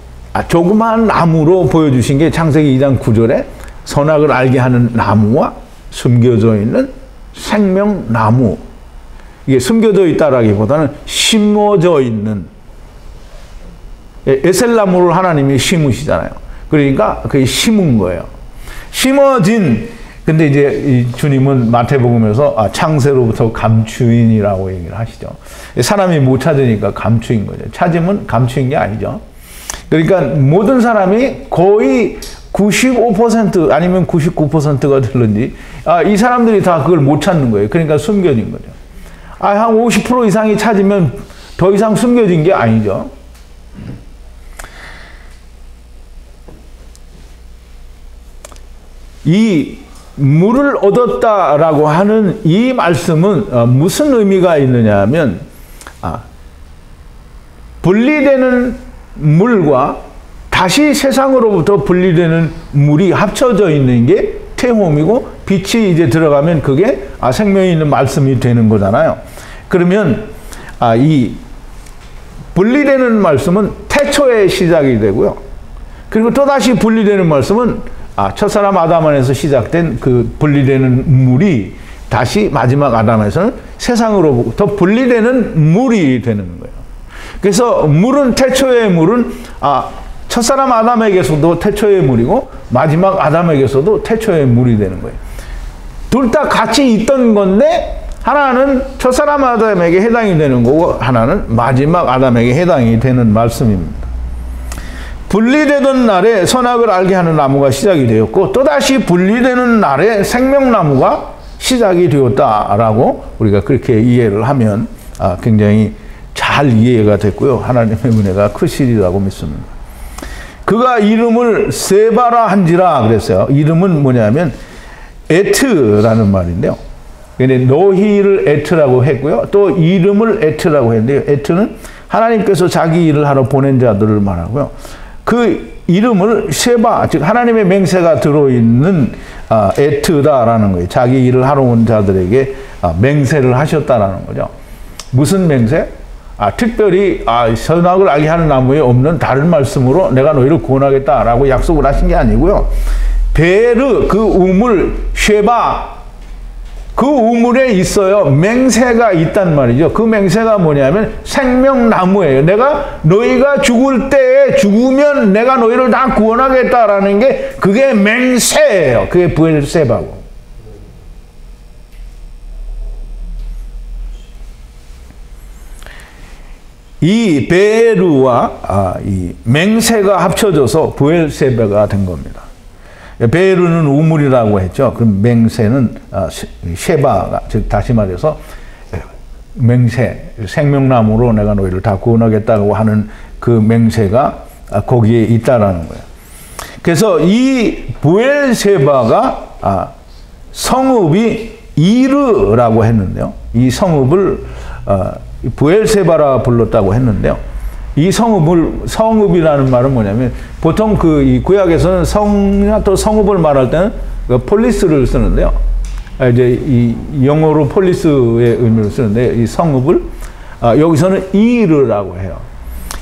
조그마한 나무로 보여주신 게 창세기 2장 9절에 선악을 알게 하는 나무와 숨겨져 있는 생명나무. 이게 숨겨져 있다라기보다는 심어져 있는, 에셀나무를 하나님이 심으시잖아요. 그러니까 그게 심은 거예요. 심어진. 근데 이제 주님은 마태복음에서 창세로부터 감추인이라고 얘기를 하시죠. 사람이 못 찾으니까 감추인 거죠. 찾으면 감추인 게 아니죠. 그러니까 모든 사람이 거의 95% 아니면 99%가 들는지 이 사람들이 다 그걸 못 찾는 거예요. 그러니까 숨겨진 거죠. 한 50% 이상이 찾으면 더 이상 숨겨진 게 아니죠. 이 물을 얻었다라고 하는 이 말씀은 무슨 의미가 있느냐 하면 분리되는 물과 다시 세상으로부터 분리되는 물이 합쳐져 있는 게 태홈이고, 빛이 이제 들어가면 그게 생명이 있는 말씀이 되는 거잖아요. 그러면 이 분리되는 말씀은 태초의 시작이 되고요. 그리고 또다시 분리되는 말씀은 첫사람 아담 안에서 시작된 그 분리되는 물이 다시 마지막 아담에서는 세상으로부터 분리되는 물이 되는 거예요. 그래서 물은, 태초의 물은 첫사람 아담에게서도 태초의 물이고 마지막 아담에게서도 태초의 물이 되는 거예요. 둘 다 같이 있던 건데 하나는 첫사람 아담에게 해당이 되는 거고 하나는 마지막 아담에게 해당이 되는 말씀입니다. 분리되던 날에 선악을 알게 하는 나무가 시작이 되었고 또다시 분리되는 날에 생명나무가 시작이 되었다라고 우리가 그렇게 이해를 하면 굉장히 잘 이해가 됐고요. 하나님의 은혜가 크시리라고 믿습니다. 그가 이름을 세바라 한지라 그랬어요. 이름은 뭐냐면 에트라는 말인데요. 너희를 에트라고 했고요. 또 이름을 에트라고 했는데요. 에트는 하나님께서 자기 일을 하러 보낸 자들을 말하고요. 그 이름을 세바, 즉 하나님의 맹세가 들어있는 에트다라는 거예요. 자기 일을 하러 온 자들에게 맹세를 하셨다라는 거죠. 무슨 맹세? 특별히 선악을 알게 하는 나무에 없는 다른 말씀으로 내가 너희를 구원하겠다라고 약속을 하신 게 아니고요. 베르, 그 우물, 쉐바, 그 우물에 있어요. 맹세가 있단 말이죠. 그 맹세가 뭐냐면 생명나무예요. 내가 너희가 죽을 때에 죽으면 내가 너희를 다 구원하겠다라는 게 그게 맹세예요. 그게 브엘세바고. 이 베르와 이 맹세가 합쳐져서 브엘세바가 된 겁니다. 베르는 우물이라고 했죠. 그럼 맹세는 쉐바가, 즉 다시 말해서 맹세, 생명나무로 내가 너희를 다 구원하겠다고 하는 그 맹세가 거기에 있다라는 거예요. 그래서 이 부엘세바가 성읍이 이르라고 했는데요. 이 성읍을 부엘세바라 불렀다고 했는데요. 이 성읍이라는 말은 뭐냐면 보통 이 구약에서는 성이나 또 성읍을 말할 때는 폴리스를 쓰는데요. 이제 이 영어로 폴리스의 의미를 쓰는데 이 성읍을 여기서는 이르라고 해요.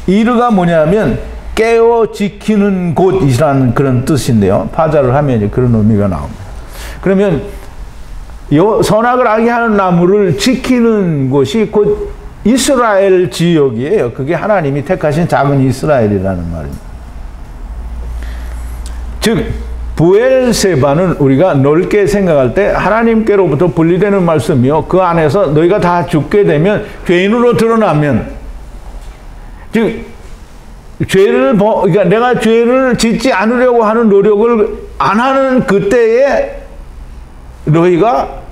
이르가 뭐냐면 깨어 지키는 곳이라는 그런 뜻인데요. 파자를 하면 이제 그런 의미가 나옵니다. 그러면 선악을 알게 하는 나무를 지키는 곳이 곧 이스라엘 지역이에요. 그게 하나님이 택하신 작은 이스라엘이라는 말입니다. 즉 부엘세바는 우리가 넓게 생각할 때 하나님께로부터 분리되는 말씀이요. 그 안에서 너희가 다 죽게 되면 죄인으로 드러나면 즉 그러니까 내가 죄를 짓지 않으려고 하는 노력을 안 하는 그때에 너희가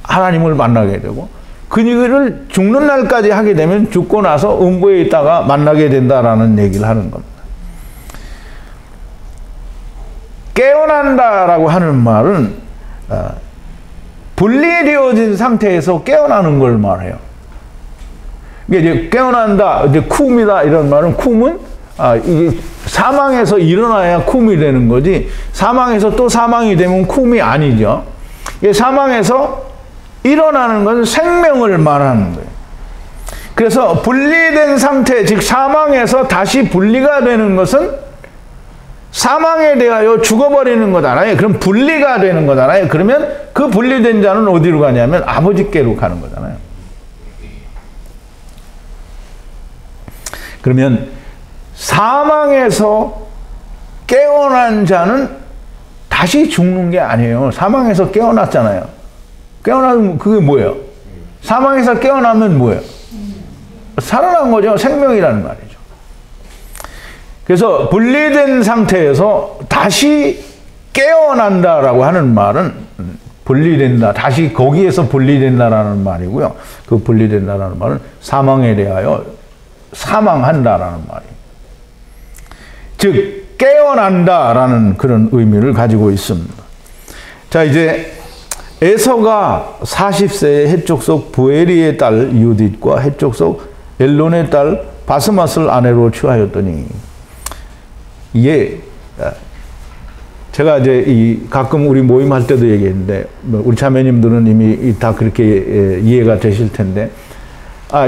하나님을 만나게 되고 그 일을 죽는 날까지 하게 되면 죽고 나서 음부에 있다가 만나게 된다라는 얘기를 하는 겁니다. 깨어난다라고 하는 말은 분리되어진 상태에서 깨어나는 걸 말해요. 이제 깨어난다, 이제 쿰이다 이런 말은 쿰은 이게 사망에서 일어나야 쿰이 되는 거지 사망에서 또 사망이 되면 쿰이 아니죠. 이게 사망에서 일어나는 것은 생명을 말하는 거예요. 그래서 분리된 상태, 즉 사망에서 다시 분리가 되는 것은 사망에 대하여 죽어버리는 거잖아요. 그럼 분리가 되는 거잖아요. 그러면 그 분리된 자는 어디로 가냐면 아버지께로 가는 거잖아요. 그러면 사망에서 깨어난 자는 다시 죽는 게 아니에요. 사망에서 깨어났잖아요. 깨어나면 그게 뭐예요? 사망에서 깨어나면 뭐예요? 살아난 거죠. 생명이라는 말이죠. 그래서 분리된 상태에서 다시 깨어난다라고 하는 말은 분리된다. 다시 거기에서 분리된다라는 말이고요. 그 분리된다라는 말은 사망에 대하여 사망한다라는 말이에요. 즉 깨어난다라는 그런 의미를 가지고 있습니다. 자, 이제 에서가 40세에 해족속 부에리의 딸 유딧과 해족속 엘론의 딸 바스맛을 아내로 취하였더니 이게 제가 이제 가끔 우리 모임할 때도 얘기했는데 우리 자매님들은 이미 다 그렇게 이해가 되실 텐데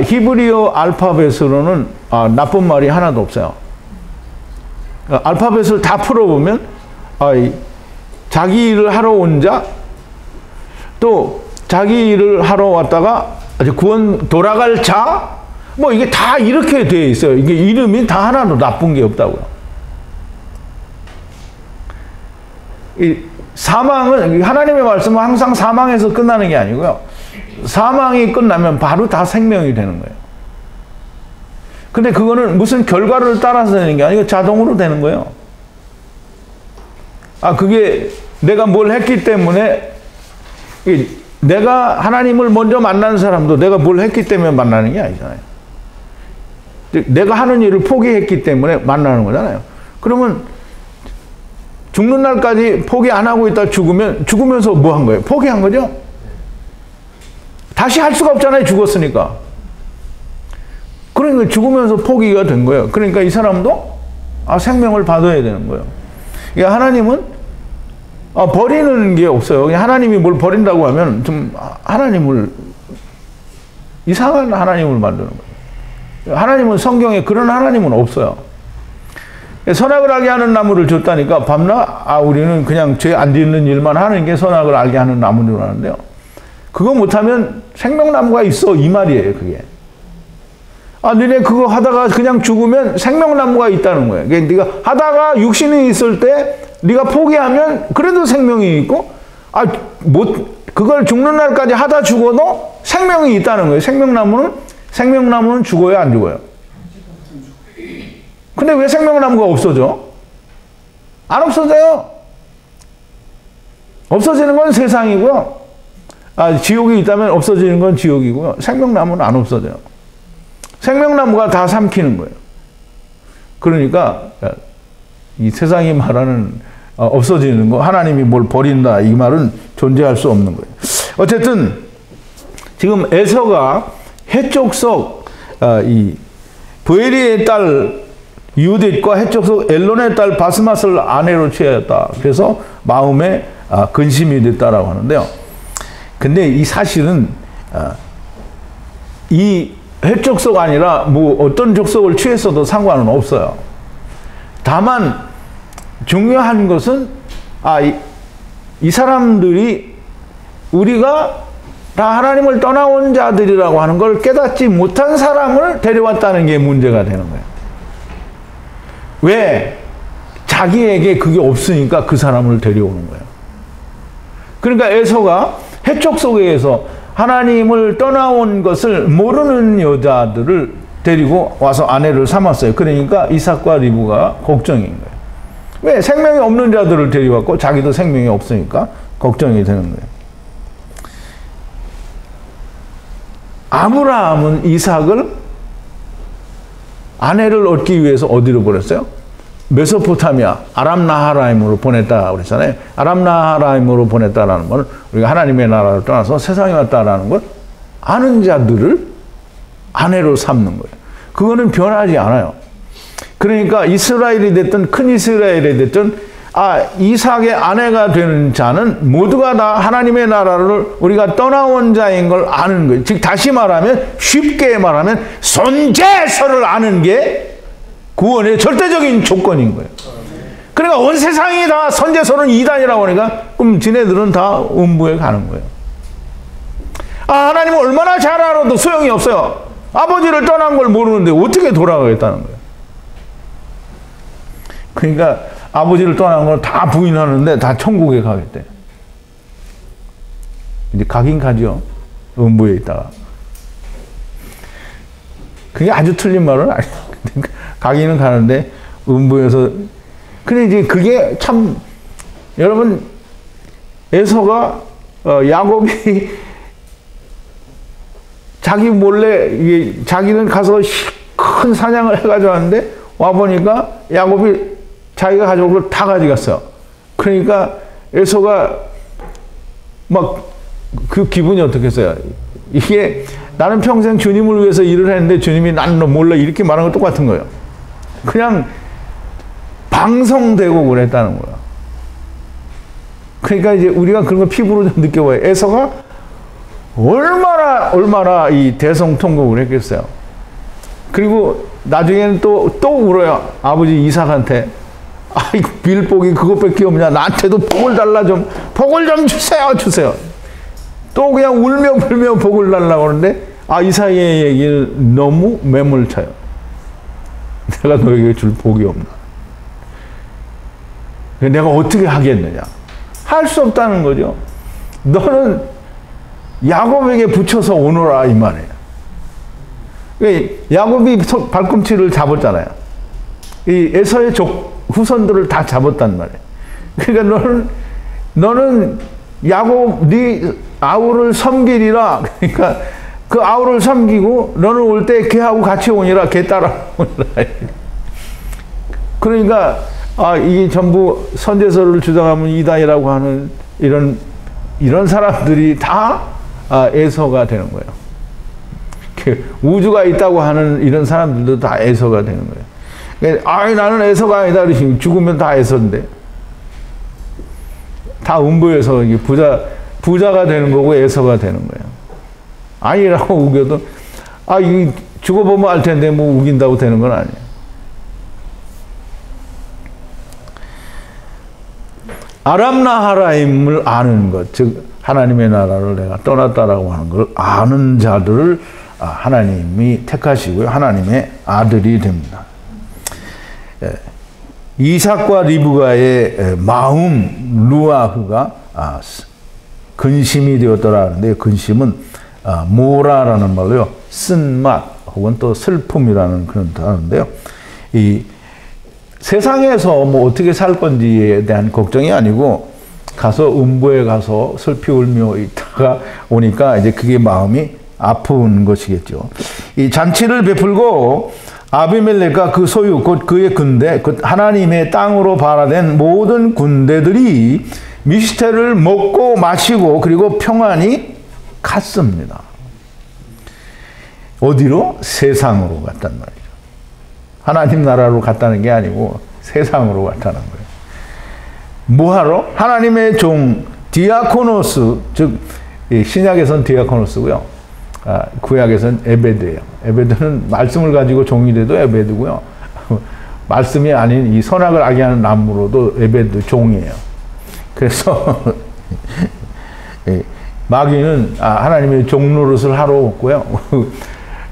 히브리어 알파벳으로는 나쁜 말이 하나도 없어요. 알파벳을 다 풀어보면 자기 일을 하러 온 자, 또 자기 일을 하러 왔다가 구원 돌아갈 자, 뭐 이게 다 이렇게 되어 있어요. 이게 이름이 다 하나도 나쁜 게 없다고요. 이 사망은 하나님의 말씀은 항상 사망에서 끝나는 게 아니고요. 사망이 끝나면 바로 다 생명이 되는 거예요. 근데 그거는 무슨 결과를 따라서 되는 게 아니고 자동으로 되는 거예요. 그게 내가 뭘 했기 때문에 내가 하나님을 먼저 만난 사람도 내가 뭘 했기 때문에 만나는 게 아니잖아요. 내가 하는 일을 포기했기 때문에 만나는 거잖아요. 그러면 죽는 날까지 포기 안 하고 있다 죽으면서 뭐 한 거예요? 포기한 거죠? 다시 할 수가 없잖아요. 죽었으니까. 그러니까 죽으면서 포기가 된 거예요. 그러니까 이 사람도 생명을 받아야 되는 거예요. 그러니까 하나님은 버리는 게 없어요. 그냥 하나님이 뭘 버린다고 하면 좀 하나님을 이상한 하나님을 만드는 거예요. 하나님은 성경에 그런 하나님은 없어요. 선악을 알게 하는 나무를 줬다니까 밤낮 우리는 그냥 죄 안 짓는 일만 하는 게 선악을 알게 하는 나무인 줄 아는데요. 그거 못하면 생명나무가 있어 이 말이에요. 그게. 너네 그거 하다가 그냥 죽으면 생명나무가 있다는 거예요. 그러니까 네가 하다가 육신이 있을 때 네가 포기하면 그래도 생명이 있고 그걸 죽는 날까지 하다 죽어도 생명이 있다는 거예요. 생명나무는 죽어요, 안 죽어요? 근데 왜 생명나무가 없어져? 안 없어져요. 없어지는 건 세상이고요. 지옥이 있다면 없어지는 건 지옥이고요. 생명나무는 안 없어져요. 생명나무가 다 삼키는 거예요. 그러니까 이 세상이 말하는 없어지는 거, 하나님이 뭘 버린다, 이 말은 존재할 수 없는 거예요. 어쨌든 지금 에서가 해족속 이 부에리의 딸 유딧과 해족속 엘론의 딸 바스맛을 아내로 취하였다. 그래서 마음에 근심이 됐다라고 하는데요. 근데 이 사실은 이 해족속 아니라 뭐 어떤 족속을 취했어도 상관은 없어요. 다만 중요한 것은 이 사람들이 우리가 다 하나님을 떠나온 자들이라고 하는 걸 깨닫지 못한 사람을 데려왔다는 게 문제가 되는 거예요. 왜? 자기에게 그게 없으니까 그 사람을 데려오는 거예요. 그러니까 에서가 해족속에서 하나님을 떠나온 것을 모르는 여자들을 데리고 와서 아내를 삼았어요. 그러니까 이삭과 리브가 걱정인 거예요. 왜? 생명이 없는 자들을 데려왔고 자기도 생명이 없으니까 걱정이 되는 거예요. 아브라함은 이삭을 아내를 얻기 위해서 어디로 보냈어요? 메소포타미아, 아람나하라임으로 보냈다 그랬잖아요. 아람나하라임으로 보냈다라는 건 우리가 하나님의 나라를 떠나서 세상에 왔다라는 걸 아는 자들을 아내로 삼는 거예요. 그거는 변하지 않아요. 그러니까 이스라엘이 됐든 큰 이스라엘이 됐든 이삭의 아내가 되는 자는 모두가 다 하나님의 나라를 우리가 떠나온 자인 걸 아는 거예요. 즉 다시 말하면, 쉽게 말하면 선제서를 아는 게 구원의 절대적인 조건인 거예요. 그러니까 온 세상이 다 선제서는 이단이라고 하니까 그럼 지네들은 다 음부에 가는 거예요. 하나님을 얼마나 잘 알아도 소용이 없어요. 아버지를 떠난 걸 모르는데 어떻게 돌아가겠다는 거예요. 그러니까 아버지를 떠난 걸 다 부인하는데 다 천국에 가겠대. 이제 가긴 가죠. 음부에 있다가. 그게 아주 틀린 말은 아니에요. 가기는 가는데 음부에서. 근데 이제 그게 참, 여러분, 에서가 야곱이 자기 몰래 자기는 가서 큰 사냥을 해가지고 왔는데 와보니까 야곱이 자기가 가져온 걸 다 가져갔어요. 그러니까 에서가 막 그 기분이 어떻겠어요? 이게 나는 평생 주님을 위해서 일을 했는데 주님이 난 너 몰라 이렇게 말하는 거 똑같은 거예요. 그냥 방성되고 그랬다는 거예요. 그러니까 이제 우리가 그런 걸 피부로 좀 느껴봐요. 에서가 얼마나 이 대성통곡을 했겠어요. 그리고 나중에는 또 울어요. 아버지 이삭한테. 아이고, 빌복이 그것밖에 없냐. 나한테도 복을 달라 좀. 복을 좀 주세요. 또 그냥 울며 불며 복을 달라고 하는데, 이삭의 얘기는 너무 매몰차요. 내가 너에게 줄 복이 없나. 내가 어떻게 하겠느냐. 할 수 없다는 거죠. 너는 야곱에게 붙여서 오너라 이 말이에요. 야곱이 발꿈치를 잡았잖아요. 이 에서의 후손들을 다 잡았단 말이에요. 그러니까 너는 야곱 네 아우를 섬기리라. 그러니까 그 아우를 섬기고 너는 올 때 걔하고 같이 오니라. 걔 따라 오니라. 그러니까 이게 전부 선제서를 주장하면 이단이라고 하는 이런 사람들이 다 에서가 되는 거예요. 우주가 있다고 하는 이런 사람들도 다 에서가 되는 거예요. 나는 에서가 아니다. 죽으면 다 에서인데. 다 음부에서 부자가 되는 거고 에서가 되는 거예요. 아니라고 우겨도, 이 죽어보면 알 텐데 뭐 우긴다고 되는 건 아니에요. 아람나하라임을 아는 것, 즉 하나님의 나라를 내가 떠났다라고 하는 걸 아는 자들을 하나님이 택하시고요. 하나님의 아들이 됩니다. 이삭과 리브가의 마음, 루아흐가 근심이 되었더라 하는데, 근심은 모라라는 말로요, 쓴맛 혹은 또 슬픔이라는 그런 단어인데요. 이 세상에서 뭐 어떻게 살 건지에 대한 걱정이 아니고 가서 음부에 가서 슬피 울며 있다가 오니까 이제 그게 마음이 아픈 것이겠죠. 이 잔치를 베풀고 아비멜렉과 그 소유 곧 그의 군대, 곧 하나님의 땅으로 발화된 모든 군대들이 미스테를 먹고 마시고 그리고 평안히 갔습니다. 어디로? 세상으로 갔단 말이죠. 하나님 나라로 갔다는 게 아니고 세상으로 갔다는 거예요. 뭐하러? 하나님의 종 디아코노스, 즉 신약에서는 디아코노스고요. 구약에서는 에베드예요. 에베드는 말씀을 가지고 종이 돼도 에베드고요. 말씀이 아닌 이 선악을 알게 하는 나무로도 에베드 종이에요. 그래서 마귀는 하나님의 종 노릇을 하러 왔고요.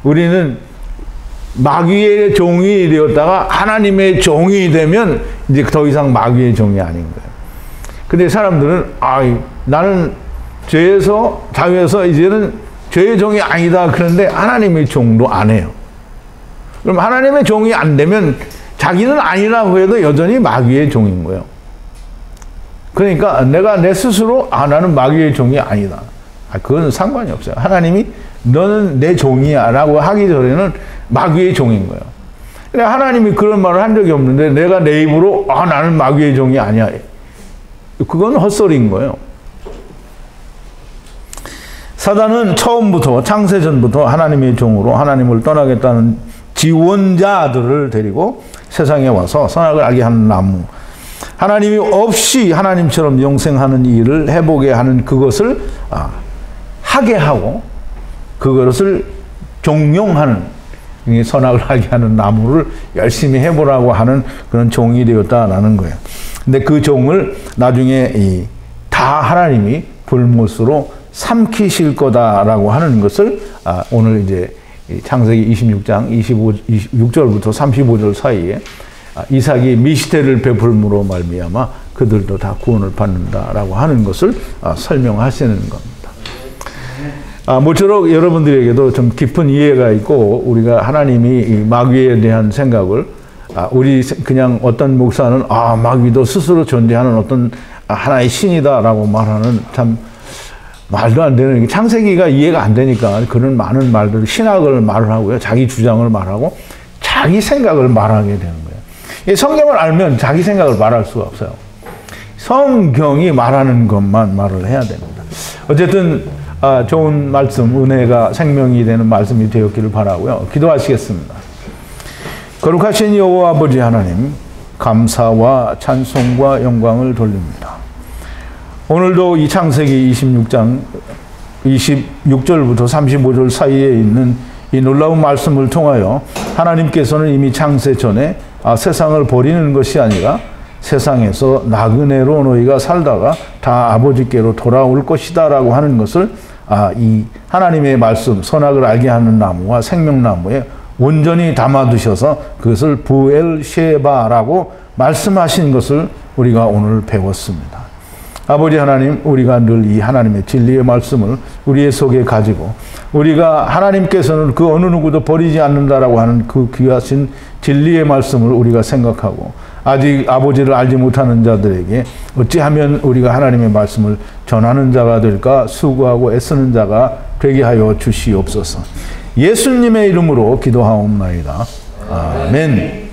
우리는 마귀의 종이 되었다가 하나님의 종이 되면 이제 더 이상 마귀의 종이 아닌 거예요. 근데 사람들은 나는 죄에서 자유해서 이제는 죄의 종이 아니다 그런데 하나님의 종도 안 해요. 그럼 하나님의 종이 안 되면 자기는 아니라고 해도 여전히 마귀의 종인 거예요. 그러니까 내가 내 스스로 나는 마귀의 종이 아니다. 그건 상관이 없어요. 하나님이 너는 내 종이야 라고 하기 전에는 마귀의 종인 거예요. 근데 하나님이 그런 말을 한 적이 없는데 내가 내 입으로 나는 마귀의 종이 아니야. 그건 헛소리인 거예요. 사단은 처음부터 창세전부터 하나님의 종으로 하나님을 떠나겠다는 지원자들을 데리고 세상에 와서 선악을 알게 하는 나무, 하나님이 없이 하나님처럼 영생하는 일을 해보게 하는 그것을 하게 하고 그것을 종용하는 선악을 알게 하는 나무를 열심히 해보라고 하는 그런 종이 되었다라는 거예요. 근데 그 종을 나중에 다 하나님이 불못으로 삼키실 거다라고 하는 것을 오늘 이제 창세기 26장 26절부터 35절 사이에 이삭이 미시테를 베풀므로 말미암아 그들도 다 구원을 받는다라고 하는 것을 설명하시는 겁니다. 모쪼록 여러분들에게도 좀 깊은 이해가 있고 우리가 하나님이 마귀에 대한 생각을 우리 그냥 어떤 목사는 마귀도 스스로 존재하는 어떤 하나의 신이다라고 말하는 참 말도 안 되는 창세기가 이해가 안 되니까 그런 많은 말들 신학을 말을 하고요. 자기 주장을 말하고 자기 생각을 말하게 되는 거예요. 성경을 알면 자기 생각을 말할 수가 없어요. 성경이 말하는 것만 말을 해야 됩니다. 어쨌든 좋은 말씀, 은혜가 생명이 되는 말씀이 되었기를 바라고요. 기도하시겠습니다. 거룩하신 여호와 아버지 하나님, 감사와 찬송과 영광을 돌립니다. 오늘도 이 창세기 26장 26절부터 35절 사이에 있는 이 놀라운 말씀을 통하여 하나님께서는 이미 창세 전에 세상을 버리는 것이 아니라 세상에서 나그네로 너희가 살다가 다 아버지께로 돌아올 것이다 라고 하는 것을 이 하나님의 말씀, 선악을 알게 하는 나무와 생명나무에 온전히 담아두셔서 그것을 부엘셰바라고 말씀하신 것을 우리가 오늘 배웠습니다. 아버지 하나님, 우리가 늘 이 하나님의 진리의 말씀을 우리의 속에 가지고 우리가 하나님께서는 그 어느 누구도 버리지 않는다라고 하는 그 귀하신 진리의 말씀을 우리가 생각하고 아직 아버지를 알지 못하는 자들에게 어찌하면 우리가 하나님의 말씀을 전하는 자가 될까 수고하고 애쓰는 자가 되게 하여 주시옵소서. 예수님의 이름으로 기도하옵나이다. 아멘.